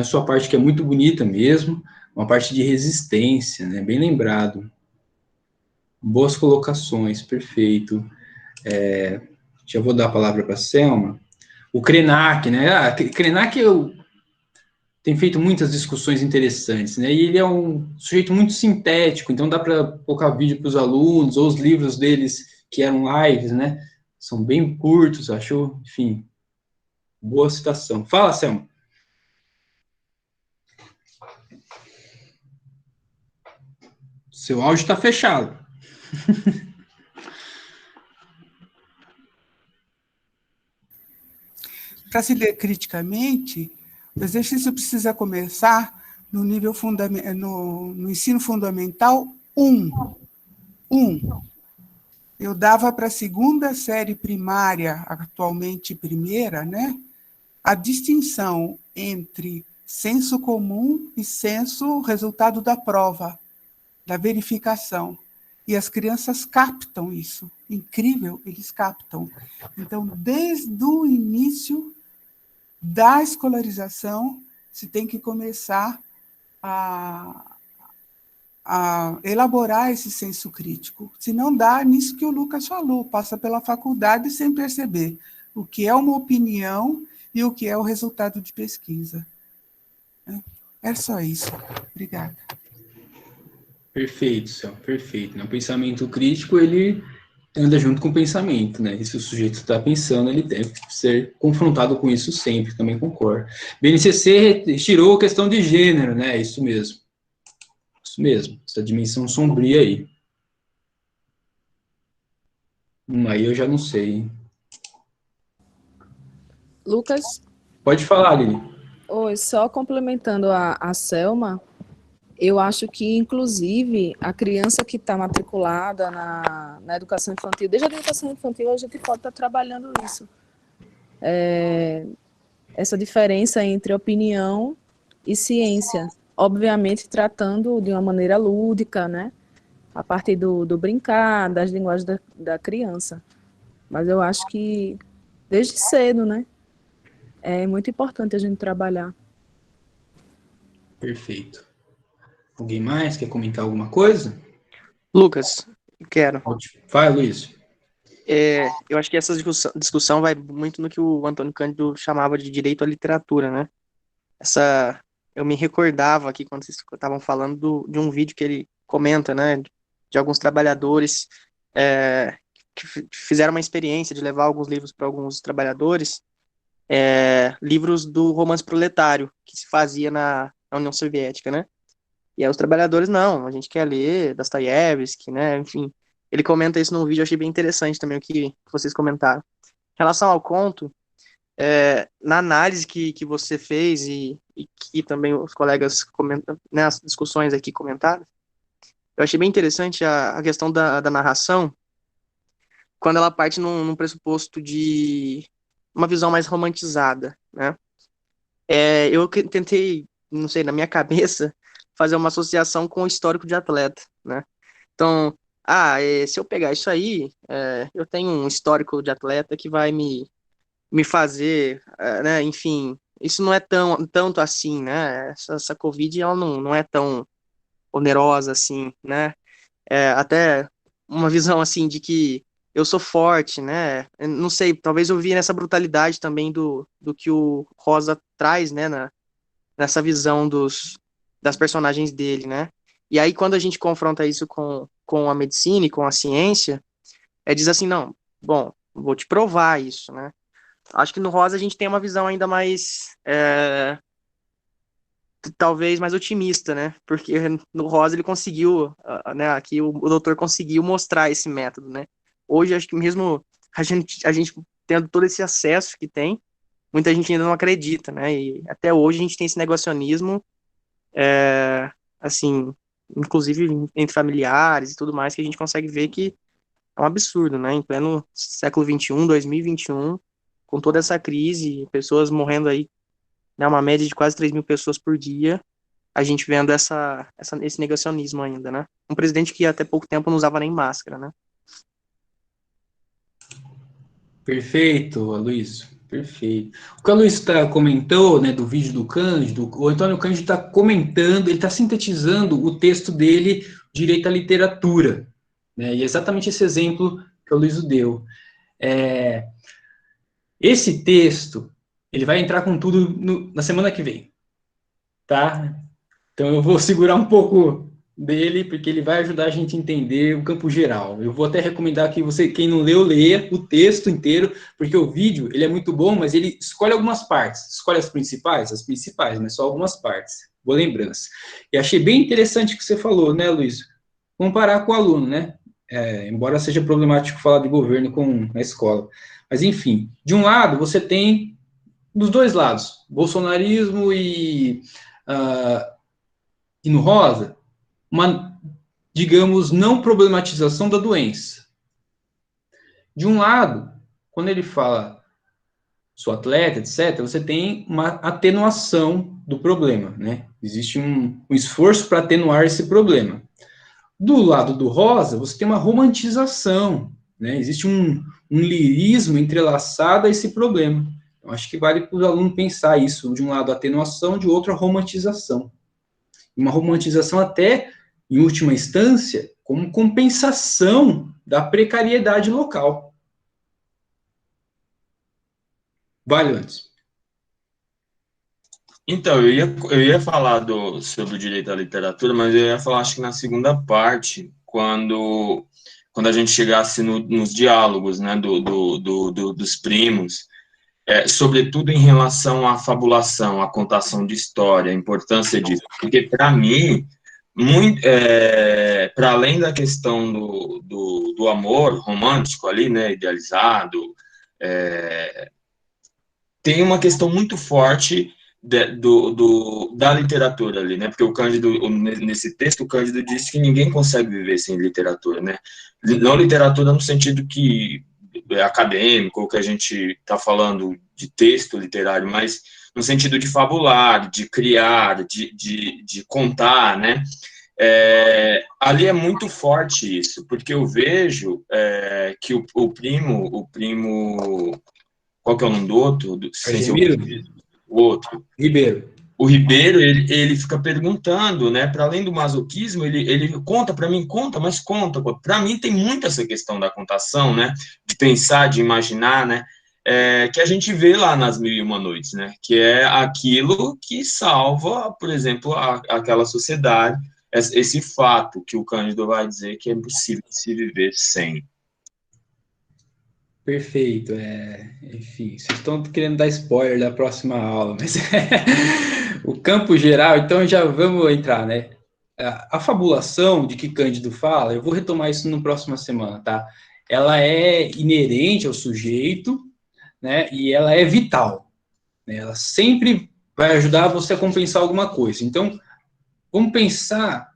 sua parte que é muito bonita mesmo, uma parte de resistência, né? Bem lembrado. Boas colocações, perfeito. Já vou dar a palavra para a Selma. O Krenak, né? Krenak tem feito muitas discussões interessantes, né? E ele é um sujeito muito sintético, então dá para colocar vídeo para os alunos, ou os livros deles, que eram lives, né? São bem curtos, acho, enfim, boa citação. Fala, Selma. Seu áudio está fechado. Para se ler criticamente, o exercício precisa começar no nível no ensino fundamental 1. Eu dava para a segunda série primária, atualmente primeira, né, a distinção entre senso comum e senso resultado da prova, da verificação. E as crianças captam isso. Incrível, eles captam. Então, desde o início da escolarização, se tem que começar a elaborar esse senso crítico. Se não dá, nisso que o Lucas falou, passa pela faculdade sem perceber o que é uma opinião e o que é o resultado de pesquisa. É só isso. Obrigada. Perfeito, Céu, perfeito. O pensamento crítico, ele anda junto com o pensamento, né? E se o sujeito está pensando, ele deve ser confrontado com isso sempre, também concordo. BNCC tirou a questão de gênero, né? Isso mesmo. Isso mesmo, essa dimensão sombria aí. Aí eu já não sei, hein? Lucas? Pode falar, Lili. Oi, só complementando a Selma, eu acho que, inclusive, a criança que está matriculada na educação infantil, desde a educação infantil a gente pode estar trabalhando isso. Essa diferença entre opinião e ciência, obviamente tratando de uma maneira lúdica, né? A partir do brincar, das linguagens da criança. Mas eu acho que, desde cedo, né? É muito importante a gente trabalhar. Perfeito. Alguém mais quer comentar alguma coisa? Lucas, quero. Vai, Luiz. Eu acho que essa discussão vai muito no que o Antônio Cândido chamava de direito à literatura, né? Eu me recordava aqui, quando vocês estavam falando, de um vídeo que ele comenta, né? De alguns trabalhadores que fizeram uma experiência de levar alguns livros para alguns trabalhadores, livros do romance proletário, que se fazia na União Soviética, né? E aí os trabalhadores, não, a gente quer ler Dostoiévski, né? Enfim, ele comenta isso num vídeo, eu achei bem interessante também o que vocês comentaram. Em relação ao conto, na análise que você fez e que também os colegas comentam, né, as discussões aqui comentaram, eu achei bem interessante a questão da narração, quando ela parte num pressuposto de uma visão mais romantizada, né? Eu tentei, não sei, na minha cabeça, fazer uma associação com o histórico de atleta, né? Então, se eu pegar isso aí, eu tenho um histórico de atleta que vai me fazer, né? Enfim, isso não é tanto assim, né? Essa Covid, ela não é tão onerosa assim, né? Até uma visão assim de que eu sou forte, né? Eu não sei, talvez eu vi nessa brutalidade também do que o Rosa traz, né? Nessa visão das personagens dele, né? E aí, quando a gente confronta isso com a medicina e com a ciência, diz assim, não, bom, vou te provar isso, né? Acho que no Rosa a gente tem uma visão ainda mais, talvez mais otimista, né? Porque no Rosa ele conseguiu, né? Aqui o doutor conseguiu mostrar esse método, né? Hoje, acho que mesmo a gente tendo todo esse acesso que tem, muita gente ainda não acredita, né? E até hoje a gente tem esse negacionismo, assim, inclusive entre familiares e tudo mais, que a gente consegue ver que é um absurdo, né? Em pleno século XXI, 2021, com toda essa crise, pessoas morrendo aí, né? Uma média de quase 3 mil pessoas por dia, a gente vendo esse negacionismo ainda, né? Um presidente que até pouco tempo não usava nem máscara, né? Perfeito, Luiz. Perfeito. O que a Luiz comentou, né, do vídeo do Cândido, o Antônio Cândido está comentando, ele está sintetizando o texto dele, Direito à Literatura, né, e é exatamente esse exemplo que o Luiz deu. Esse texto, ele vai entrar com tudo na semana que vem, tá? Então eu vou segurar um pouco dele, porque ele vai ajudar a gente a entender o campo geral. Eu vou até recomendar que quem não leu, leia o texto inteiro, porque o vídeo, ele é muito bom, mas ele escolhe algumas partes. Escolhe as principais, mas só algumas partes. Boa lembrança. E achei bem interessante o que você falou, né, Luiz? Comparar com o aluno, né? Embora seja problemático falar de governo na escola. Mas, enfim, de um lado, você tem, dos dois lados, bolsonarismo e no Rosa, uma, digamos, não problematização da doença. De um lado, quando ele fala sou atleta, etc., você tem uma atenuação do problema, né? Existe um esforço para atenuar esse problema. Do lado do rosa, você tem uma romantização, né? Existe um lirismo entrelaçado a esse problema. Eu acho que vale para os alunos pensar isso, de um lado a atenuação, de outro a romantização. Uma romantização até, em última instância, como compensação da precariedade local. Vale antes. Então, eu ia falar sobre o direito à literatura, mas eu ia falar, acho que na segunda parte, quando a gente chegasse nos diálogos, né, dos primos, sobretudo em relação à fabulação, à contação de história, a importância disso. Porque, para mim, para além da questão do amor romântico ali, né, idealizado, tem uma questão muito forte da literatura ali, né? Porque o Cândido, nesse texto, o Cândido diz que ninguém consegue viver sem literatura, né? Não literatura no sentido que é acadêmico, ou que a gente está falando de texto literário, mas no sentido de fabular, de criar, de contar, né? Ali é muito forte isso, porque eu vejo que o primo, qual que é o nome do outro? O outro. Ribeiro. O Ribeiro, ele fica perguntando, né? Para além do masoquismo, ele conta para mim, mas conta. Para mim tem muito essa questão da contação, né? De pensar, de imaginar, né? Que a gente vê lá nas Mil e Uma Noites, né? Que é aquilo que salva, por exemplo, aquela sociedade, esse fato que o Cândido vai dizer que é impossível se viver sem. Perfeito, enfim, vocês estão querendo dar spoiler da próxima aula, mas o campo geral, então já vamos entrar, né? A fabulação de que Cândido fala, eu vou retomar isso na próxima semana, tá? Ela é inerente ao sujeito, né? E ela é vital, né? Ela sempre vai ajudar você a compensar alguma coisa. Então, vamos pensar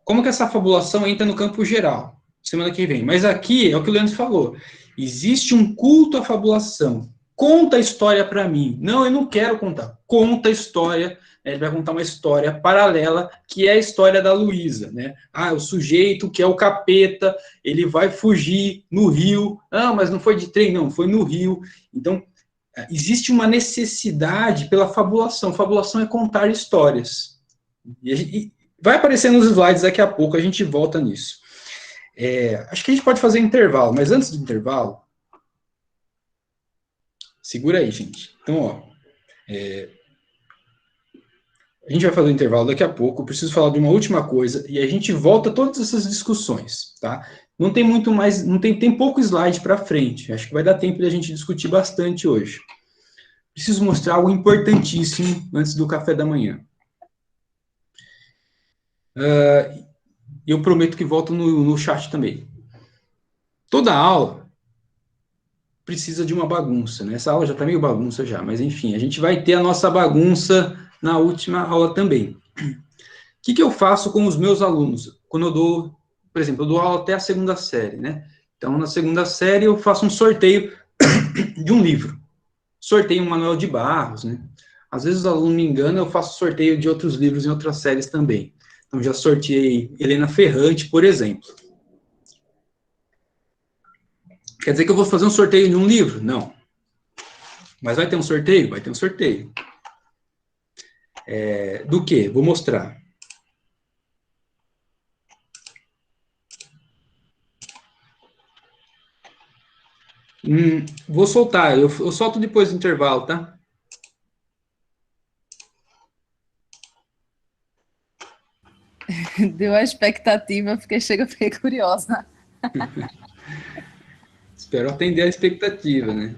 como que essa fabulação entra no campo geral, semana que vem. Mas aqui é o que o Leandro falou. Existe um culto à fabulação. Conta a história para mim. Não, eu não quero contar. Conta a história. Ele vai contar uma história paralela, que é a história da Luísa, né? O sujeito que é o capeta, ele vai fugir no rio. Mas não foi de trem, não, foi no rio. Então, existe uma necessidade pela fabulação. Fabulação é contar histórias. E vai aparecer nos slides daqui a pouco, a gente volta nisso. Acho que a gente pode fazer intervalo, mas antes do intervalo, segura aí, gente. Então, a gente vai fazer o intervalo daqui a pouco, eu preciso falar de uma última coisa, e a gente volta a todas essas discussões, tá? Não tem muito mais, tem pouco slide para frente, acho que vai dar tempo de a gente discutir bastante hoje. Preciso mostrar algo importantíssimo antes do café da manhã. Eu prometo que volto no chat também. Toda aula precisa de uma bagunça, né? Essa aula já está meio bagunça já, mas enfim, a gente vai ter a nossa bagunça na última aula também. O que eu faço com os meus alunos? Quando eu dou, por exemplo, eu dou aula até a segunda série, né? Então, na segunda série, eu faço um sorteio de um livro. Sorteio um Manuel de Barros, né? Às vezes os alunos me enganam, eu faço sorteio de outros livros em outras séries também. Então, já sorteei Helena Ferrante, por exemplo. Quer dizer que eu vou fazer um sorteio de um livro? Não. Mas vai ter um sorteio? Vai ter um sorteio. Do quê? Vou mostrar. Vou soltar. Eu solto depois do intervalo, tá? Deu a expectativa, fiquei curiosa. Espero atender a expectativa, né?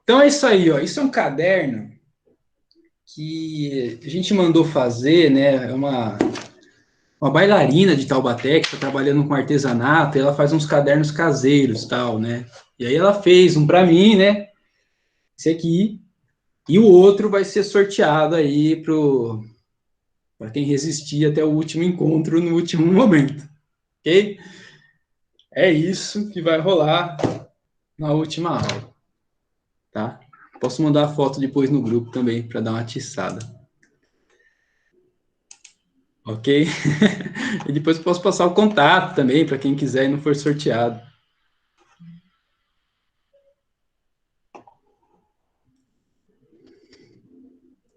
Então é isso aí, ó. Isso é um caderno que a gente mandou fazer, né? É uma bailarina de Taubaté que está trabalhando com artesanato, e ela faz uns cadernos caseiros, tal, né? E aí ela fez um para mim, né? Esse aqui. E o outro vai ser sorteado aí para quem resistir até o último encontro, no último momento. Ok? É isso que vai rolar na última aula. Tá? Posso mandar a foto depois no grupo também, para dar uma atiçada. ok? E depois posso passar o contato também, para quem quiser e não for sorteado.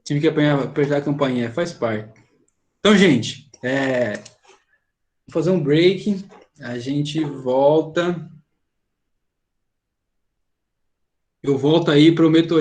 Tive que apertar a campainha, faz parte. Então, gente, vou fazer um break, a gente volta. Eu volto aí, prometo olhar